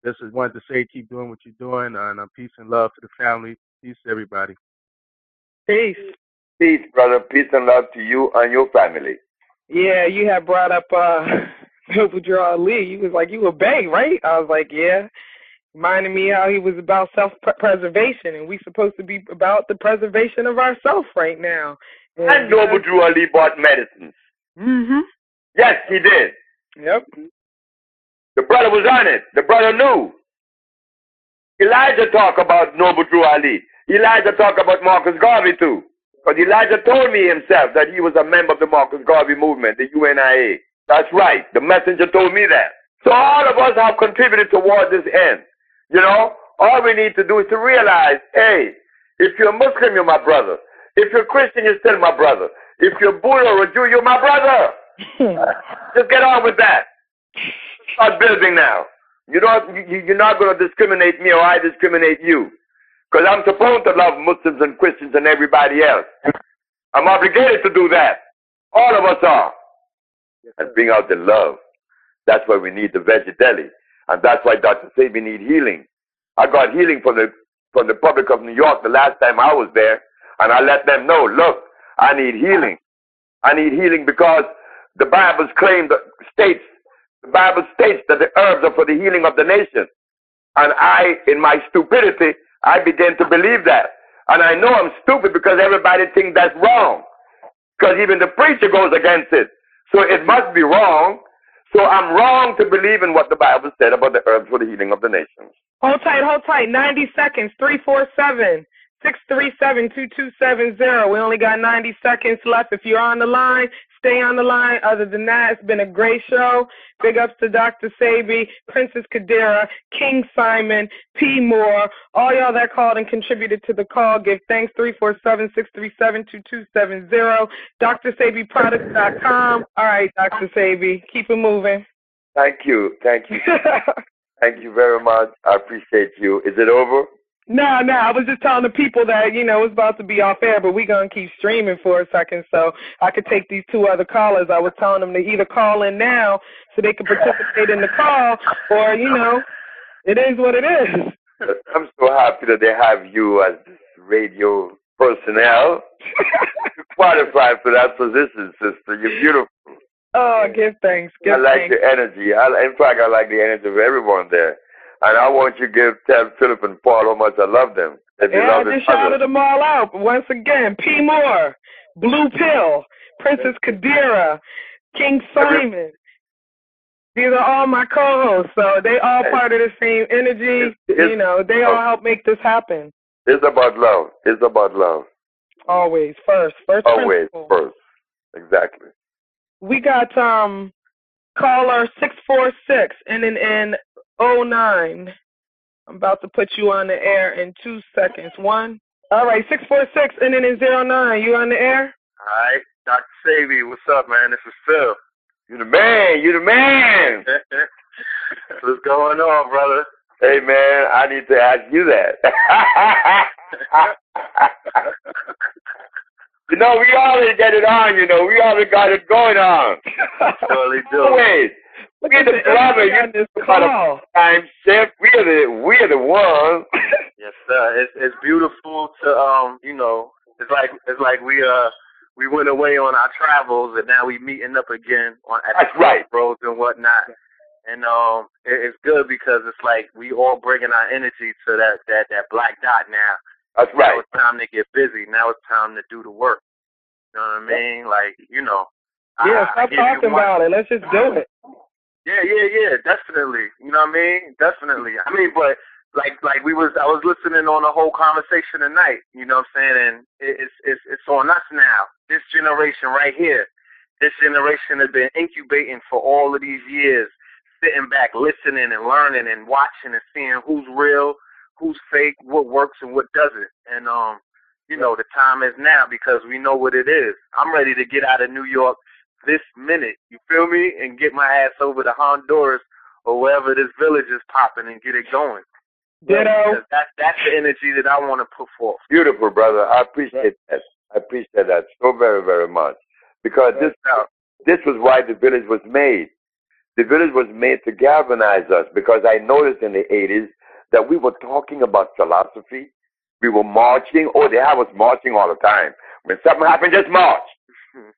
this is wanted to say, keep doing what you're doing, and peace and love to the family. Peace, everybody. Peace. Peace, brother. Peace and love to you and your family. Yeah, you had brought up Noble Ali. You was like, you a bae, right? I was like, yeah. Reminding me how he was about self-preservation, and we supposed to be about the preservation of ourselves right now. And Noble Ali bought medicines. Mm-hmm. Yes, he did. Yep. The brother was on it. The brother knew. Elijah talked about Noble Ali. Elijah talked about Marcus Garvey too. Because Elijah told me himself that he was a member of the Marcus Garvey movement, the UNIA. That's right. The messenger told me that. So all of us have contributed towards this end. You know, all we need to do is to realize, hey, if you're Muslim, you're my brother. If you're Christian, you're still my brother. If you're Buddha or a Jew, you're my brother. Just get on with that. Start building now. You're not going to discriminate me or I discriminate you. Because I'm supposed to love Muslims and Christians and everybody else. I'm obligated to do that. All of us are. And bring out the love. That's why we need the veggie deli. And that's why Dr. Sebi need healing. I got healing from the public of New York the last time I was there. And I let them know, look, I need healing. I need healing because the Bible states that the herbs are for the healing of the nation. And I, in my stupidity, I began to believe that. And I know I'm stupid because everybody thinks that's wrong. Because even the preacher goes against it. So it must be wrong. So I'm wrong to believe in what the Bible said about the herbs for the healing of the nations. Hold tight. 90 seconds. 347-637-2270. We only got 90 seconds left. If you're on the line, stay on the line. Other than that, it's been a great show. Big ups to Dr. Sebi, Princess Kadira, King Simon, P. Moore, all y'all that called and contributed to the call. Give thanks. 347-637-2270. DrSebiProducts.com. All right, Dr. Sebi, keep it moving. Thank you. Thank you very much. I appreciate you. Is it over? No, I was just telling the people that, it's about to be off air, but we're going to keep streaming for a second so I could take these two other callers. I was telling them to either call in now so they could participate in the call or, it is what it is. I'm so happy that they have you as this radio personnel. You're qualified for that position, sister. You're beautiful. Oh, give thanks. I like the energy. In fact, I like the energy of everyone there. And I want you to tell Philip and Paul how much I love them. I just shouted them all out. Once again, P. Moore, Blue Pill, Princess Kadira, King Simon. These are all my co-hosts, so they all part of the same energy. They all help make this happen. It's about love. It's about love. Always first. Always principle. first. Exactly. We got caller 646 ending in 09. I'm about to put you on the air in 2 seconds. One. All right, 646 ending in 09. You on the air? All right, Dr. Sebi, what's up, man? This is Phil. You the man. What's going on, brother? Hey, man, I need to ask you that. We already get it on, we already got it going on. Surely do. Always. We're the brother. You got a time shift. We're the ones. Yes, sir. It's beautiful to it's like we went away on our travels and now we meeting up again at the crossroads and whatnot. And it's good because it's like we all bringing our energy to that black dot now. That's right. Now it's time to get busy. Now it's time to do the work. You know what I mean? Like, Yeah, stop talking about it. Let's just do it. Yeah, definitely. You know what I mean? Definitely. I mean, but I was listening on the whole conversation tonight. You know what I'm saying? And it's on us now. This generation right here. This generation has been incubating for all of these years, sitting back, listening and learning and watching and seeing who's real, who's fake, what works and what doesn't. And the time is now because we know what it is. I'm ready to get out of New York this minute, you feel me, and get my ass over to Honduras or wherever this village is popping and get it going. Ditto. That's the energy that I want to put forth. Beautiful, brother. I appreciate that. I appreciate that so very, very much. Because this was why the village was made. The village was made to galvanize us because I noticed in the 80s that we were talking about philosophy. We were marching. Oh, they have us marching all the time. When something happened, just march.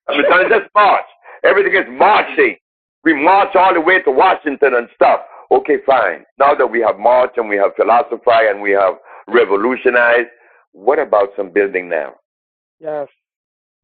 Just march. Everything is marching. We march all the way to Washington and stuff. Okay, fine. Now that we have marched and we have philosophized and we have revolutionized, what about some building now? Yes.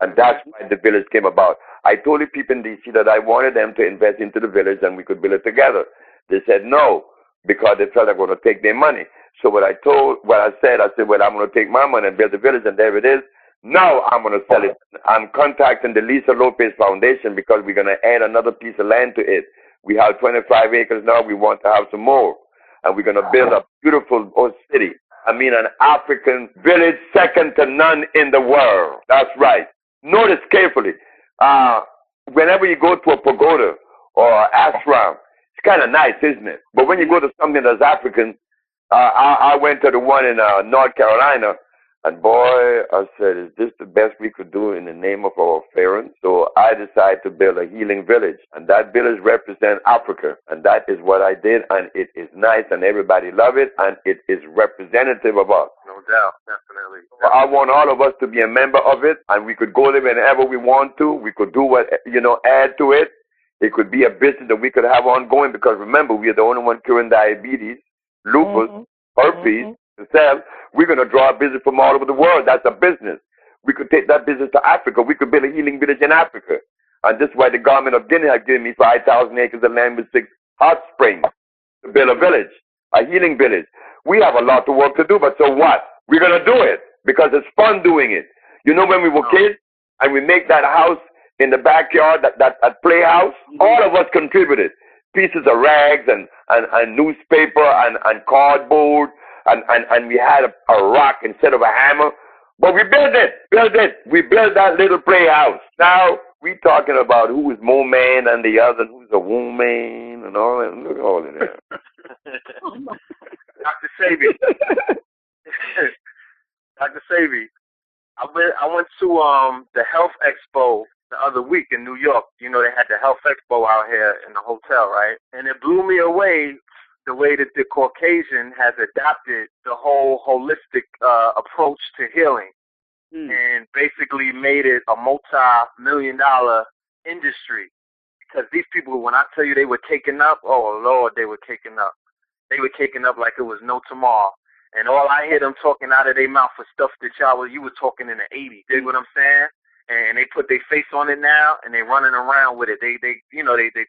And that's why the village came about. I told the people in D.C. that I wanted them to invest into the village and we could build it together. They said no, because they felt they were going to take their money. So I said, well, I'm going to take my money and build the village, and there it is. Now I'm going to sell it. I'm contacting the Lisa Lopez Foundation because we're going to add another piece of land to it. We have 25 acres now. We want to have some more. And we're going to build a beautiful city. I mean, an African village second to none in the world. That's right. Notice carefully. Whenever you go to a pagoda or ashram, it's kind of nice, isn't it? But when you go to something that's African, I went to the one in North Carolina, and boy, I said, is this the best we could do in the name of our parents? So I decided to build a healing village, and that village represents Africa, and that is what I did, and it is nice, and everybody love it, and it is representative of us. No doubt, definitely. So I want all of us to be a member of it, and we could go there whenever we want to. We could do what, add to it. It could be a business that we could have ongoing, because remember, we are the only one curing diabetes, lupus, herpes, to sell. We're going to draw business from all over the world. That's a business. We could take that business to Africa. We could build a healing village in Africa. And this is why the government of Guinea has given me 5,000 acres of land with 6 hot springs to build a village, a healing village. We have a lot of work to do, but so what? We're going to do it because it's fun doing it. You know, when we were kids and we make that house in the backyard, that playhouse, all of us contributed. Pieces of rags and newspaper and cardboard, and we had a rock instead of a hammer. But we built it. We built that little playhouse. Now we talking about who is more man than the other, who's a woman, and all that. Look at all of that. Dr. Sebi. Dr. Sebi, I went to the Health Expo the other week in New York. You know, they had the Health Expo out here in the hotel, right? And it blew me away the way that the Caucasian has adopted the whole holistic approach to healing and basically made it a multi-million-dollar industry. Because these people, when I tell you they were taking up, oh, Lord, they were taking up. They were taking up like it was no tomorrow. And all I hear them talking out of their mouth was stuff that you were talking in the 80s. You know what I'm saying? And they put their face on it now, and they running around with it. They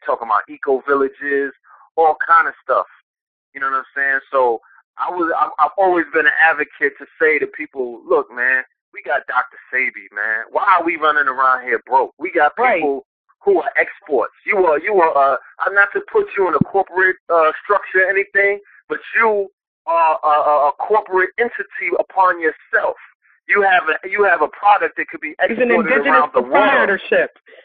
talking about eco villages, all kind of stuff. You know what I'm saying? So I've always been an advocate to say to people, look, man, we got Dr. Sebi, man. Why are we running around here broke? We got people who are exports. You are. I'm not to put you in a corporate structure or anything, but you are a corporate entity upon yourself. You have a product that could be exported around the world.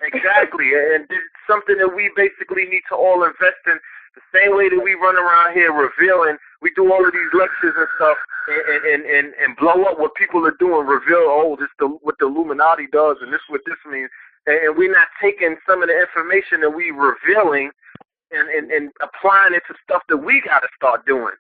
Exactly, and it's something that we basically need to all invest in. The same way that we run around here revealing, we do all of these lectures and stuff, and blow up what people are doing. Reveal, what the Illuminati does, and this is what this means. And we're not taking some of the information that we revealing and applying it to stuff that we got to start doing.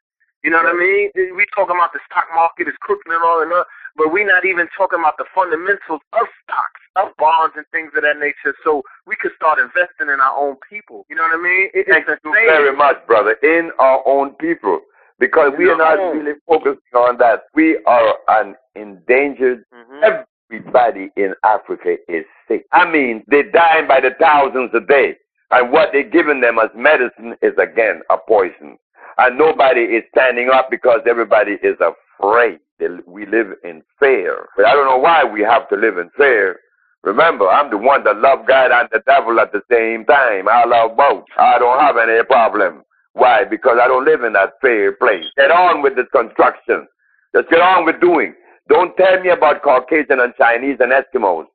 You know what I mean? We talking about the stock market is crooked and all that, but we're not even talking about the fundamentals of stocks, of bonds and things of that nature, so we could start investing in our own people. You know what I mean? Thank you very much, brother, in our own people, because we are not really focusing on that. We are an endangered, everybody in Africa is sick. I mean, they're dying by the thousands a day, and what they're giving them as medicine is, again, a poison. And nobody is standing up because everybody is afraid. We live in fear. But I don't know why we have to live in fear. Remember, I'm the one that loves God and the devil at the same time. I love both. I don't have any problem. Why? Because I don't live in that fear place. Get on with this construction. Just get on with doing. Don't tell me about Caucasian and Chinese and Eskimos,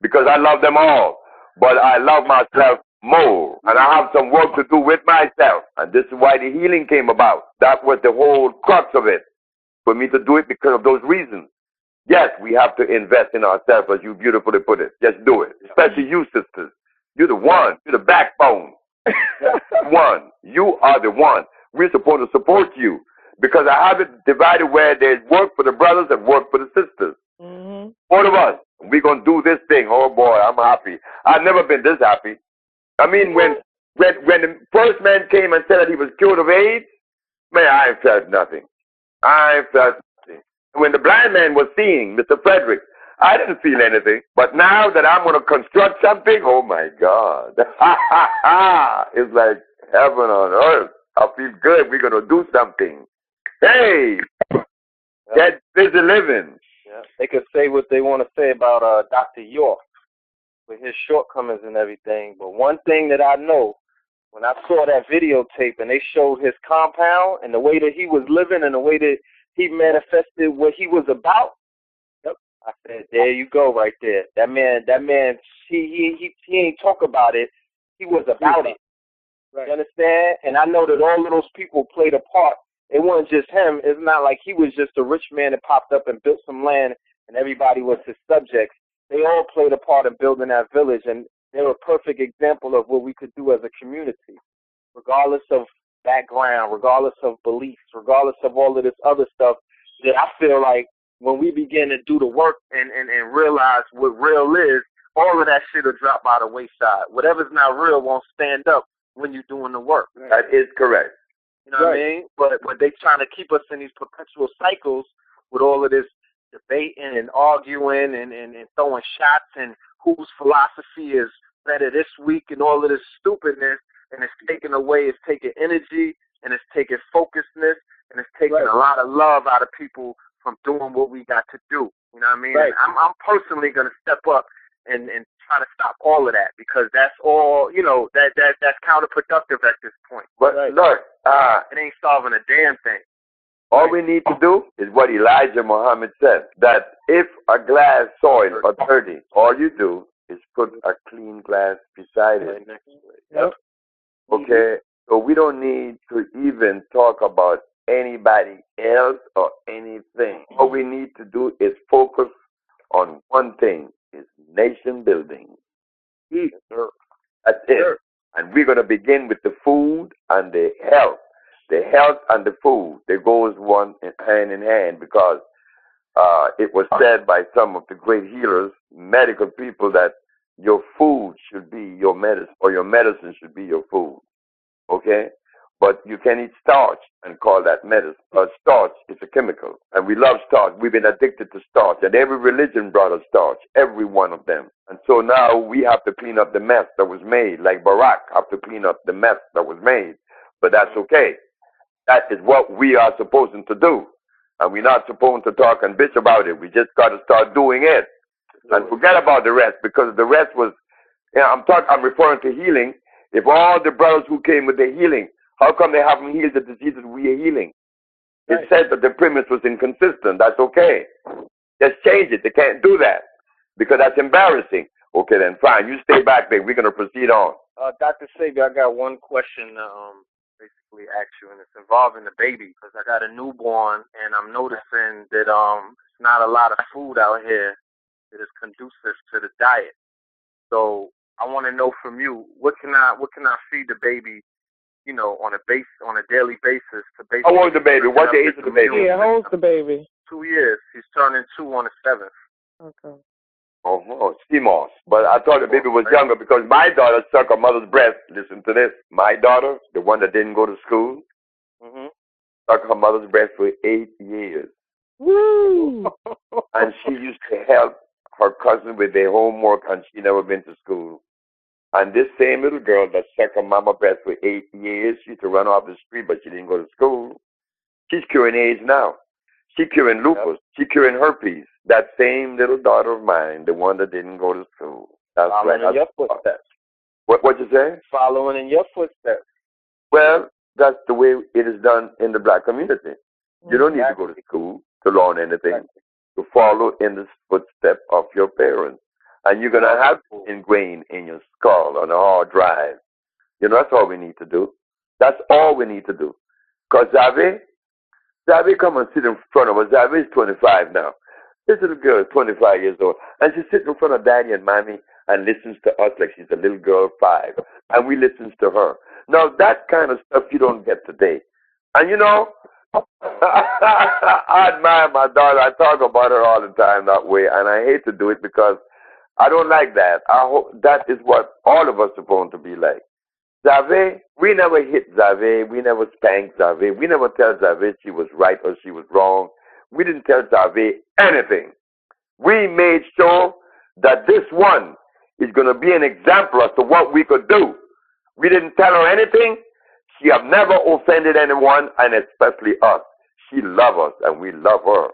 because I love them all. But I love myself more, and I have some work to do with myself, and this is why the healing came about. That was the whole crux of it, for me to do it because of those reasons. Yes, we have to invest in ourselves, as you beautifully put it. Just do it, especially you sisters. You're the one. You're the backbone. One. You are the one. We're supposed to support you, because I have it divided where there's work for the brothers and work for the sisters. All of us. We're going to do this thing. Oh, boy, I'm happy. I've never been this happy. I mean, when the first man came and said that he was cured of AIDS, man, I felt nothing. I felt nothing. When the blind man was seeing, Mr. Frederick, I didn't feel anything. But now that I'm going to construct something, oh, my God. It's like heaven on earth. I feel good. We're going to do something. Hey, get busy living. Yeah. They could say what they want to say about Dr. York, with his shortcomings and everything. But one thing that I know, when I saw that videotape and they showed his compound and the way that he was living and the way that he manifested what he was about, I said, there you go right there. That man, he ain't talk about it. He was about it. Right. You understand? And I know that all of those people played a part. It wasn't just him. It's not like he was just a rich man that popped up and built some land and everybody was his subjects. They all played a part in building that village, and they're a perfect example of what we could do as a community, regardless of background, regardless of beliefs, regardless of all of this other stuff, that I feel like when we begin to do the work and realize what real is, all of that shit will drop by the wayside. Whatever's not real won't stand up when you're doing the work. That is correct. You know what I mean? But they trying to keep us in these perpetual cycles with all of this debating and arguing and throwing shots and whose philosophy is better this week and all of this stupidness, and it's taking energy, and it's taking focusedness, and it's taking a lot of love out of people from doing what we got to do. You know what I mean? Right. And I'm personally going to step up and try to stop all of that, because that's all, that's counterproductive at this point. But look, it ain't solving a damn thing. All we need to do is what Elijah Muhammad said, that if a glass soil or dirty, all you do is put a clean glass beside it. Yep. Okay? So we don't need to even talk about anybody else or anything. What we need to do is focus on one thing, is nation building. That's it. And we're going to begin with the food and the health. The health and the food, they goes hand in hand, because it was said by some of the great healers, medical people, that your food should be your medicine, or your medicine should be your food. Okay? But you can eat starch and call that medicine. Starch is a chemical, and we love starch. We've been addicted to starch, and every religion brought us starch, every one of them. And so now we have to clean up the mess that was made, like Barack have to clean up the mess that was made. But that's okay. That is what we are supposed to do. And we're not supposed to talk and bitch about it. We just got to start doing it. And forget about the rest, because the rest was, I'm referring to healing. If all the brothers who came with the healing, how come they haven't healed the diseases we are healing? It said that the premise was inconsistent. That's okay. Just change it. They can't do that, because that's embarrassing. Okay, then fine. You stay back there. We're going to proceed on. Dr. Sebi, I got one question basically ask you, and it's involving the baby, because I got a newborn, and I'm noticing that it's not a lot of food out here that is conducive to the diet. So I want to know from you, what can I feed the baby, on a daily basis to basically. How old is the baby? What the age of the baby? Yeah, how old's the baby? 2 years. He's turning 2 on the 7th. Okay. Oh, CMOS. But I thought the baby was younger, because my daughter sucked her mother's breast. Listen to this. My daughter, the one that didn't go to school, sucked her mother's breast for 8 years. Woo! And she used to help her cousin with their homework, and she never been to school. And this same little girl that sucked her mama's breast for 8 years, she used to run off the street, but she didn't go to school. She's curing AIDS now. She's curing lupus. She's curing herpes. That same little daughter of mine, the one that didn't go to school. That's following in your footsteps. What you say? Following in your footsteps. Well, that's the way it is done in the black community. You don't need to go to school to learn anything. To follow in the footsteps of your parents. And you're going to have it ingrained in your skull on a hard drive. That's all we need to do. That's all we need to do. Because Zavi come and sit in front of us. Zavi is 25 now. This little girl is 25 years old. And she sits in front of Daddy and Mommy and listens to us like she's a little girl 5. And we listen to her. Now, that kind of stuff you don't get today. And I admire my daughter. I talk about her all the time that way. And I hate to do it, because I don't like that. I hope that is what all of us are supposed to be like. Zave, we never hit Zave. We never spanked Zave. We never tell Zave she was right or she was wrong. We didn't tell Zave anything. We made sure that this one is going to be an example as to what we could do. We didn't tell her anything. She have never offended anyone, and especially us. She loves us, and we love her.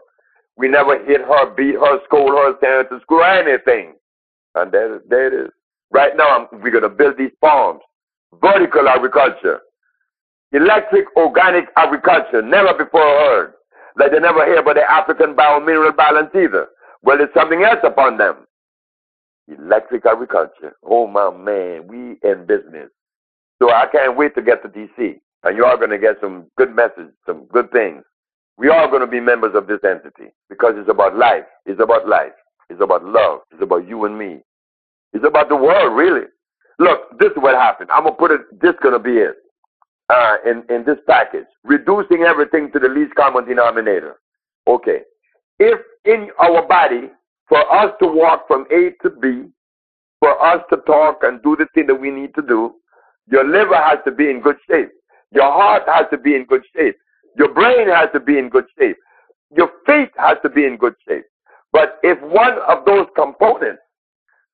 We never hit her, beat her, scold her, send her to school, or anything. And there it is. Right now, we're going to build these farms. Vertical agriculture. Electric organic agriculture. Never before heard. Like they never hear about the African biomineral balance either. Well, there's something else upon them. Electric agriculture. Oh, my man. We in business. So I can't wait to get to D.C. And you are going to get some good messages, some good things. We are going to be members of this entity, because it's about life. It's about life. It's about love. It's about you and me. It's about the world, really. Look, this is what happened. I'm going to put it, this is going to be it in this package. Reducing everything to the least common denominator. Okay. If in our body, for us to walk from A to B, for us to talk and do the thing that we need to do, your liver has to be in good shape. Your heart has to be in good shape. Your brain has to be in good shape. Your faith has to be in good shape. But if one of those components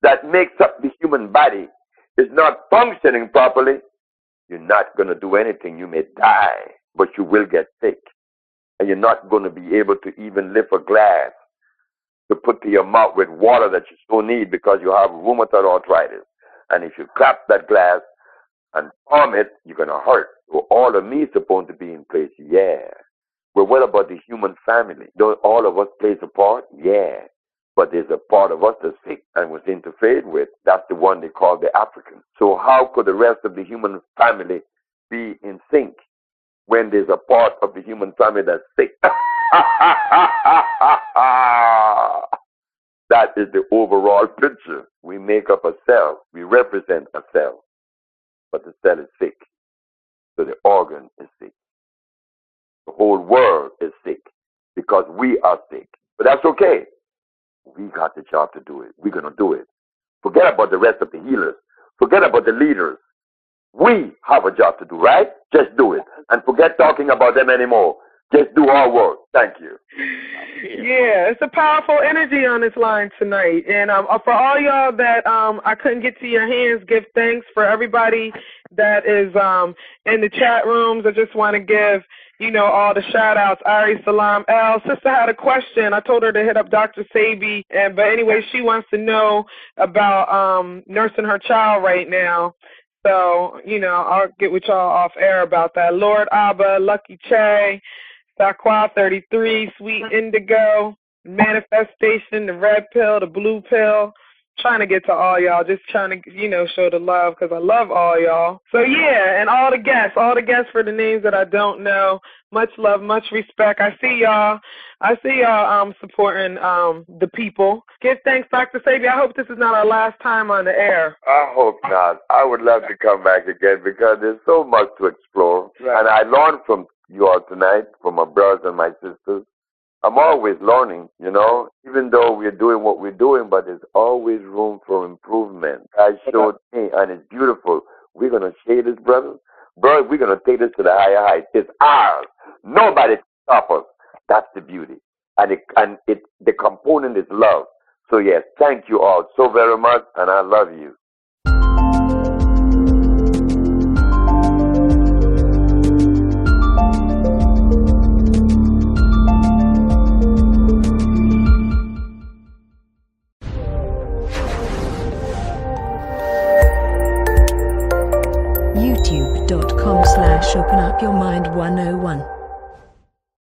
that makes up the human body is not functioning properly, you're not going to do anything. You may die, but you will get sick. And you're not going to be able to even lift a glass to put to your mouth with water that you so need because you have rheumatoid arthritis. And if you clap that glass and palm it, you're going to hurt. So all of me is supposed to be in place. Yeah. Well, what about the human family? Don't all of us play a part? Yeah. But there's a part of us that's sick and was interfered with. That's the one they call the African. So how could the rest of the human family be in sync when there's a part of the human family that's sick? That is the overall picture. We make up a cell. We represent a cell. But the cell is sick. So the organ is sick. The whole world is sick because we are sick. But that's okay. We got the job to do it. We're going to do it. Forget about the rest of the healers. Forget about the leaders. We have a job to do, right? Just do it. And forget talking about them anymore. Just do our work. Thank you. Yeah, it's a powerful energy on this line tonight. And for all y'all that I couldn't get to your hands, give thanks. For everybody that is in the chat rooms, I just want to give, all the shout-outs. Ari Salam L. Sister had a question. I told her to hit up Dr. Sebi. But anyway, she wants to know about nursing her child right now. So, I'll get with y'all off air about that. Lord Abba, Lucky Che, Sakwa 33, Sweet Indigo, Manifestation, the red pill, the blue pill. Trying to get to all y'all, just trying to, show the love because I love all y'all. So, yeah, and all the guests for the names that I don't know. Much love, much respect. I see y'all supporting the people. Give thanks, Dr. Sebi. I hope this is not our last time on the air. I hope not. I would love to come back again because there's so much to explore. Right. And I learned from you all tonight, from my brothers and my sisters. I'm always learning, even though we're doing what we're doing, but there's always room for improvement. I showed me, and it's beautiful. We're going to share this, brother. Bro, we're going to take this to the higher heights. It's ours. Nobody can stop us. That's the beauty. And the component is love. So, yes, thank you all so very much, and I love you. youtube.com/openupyourmind101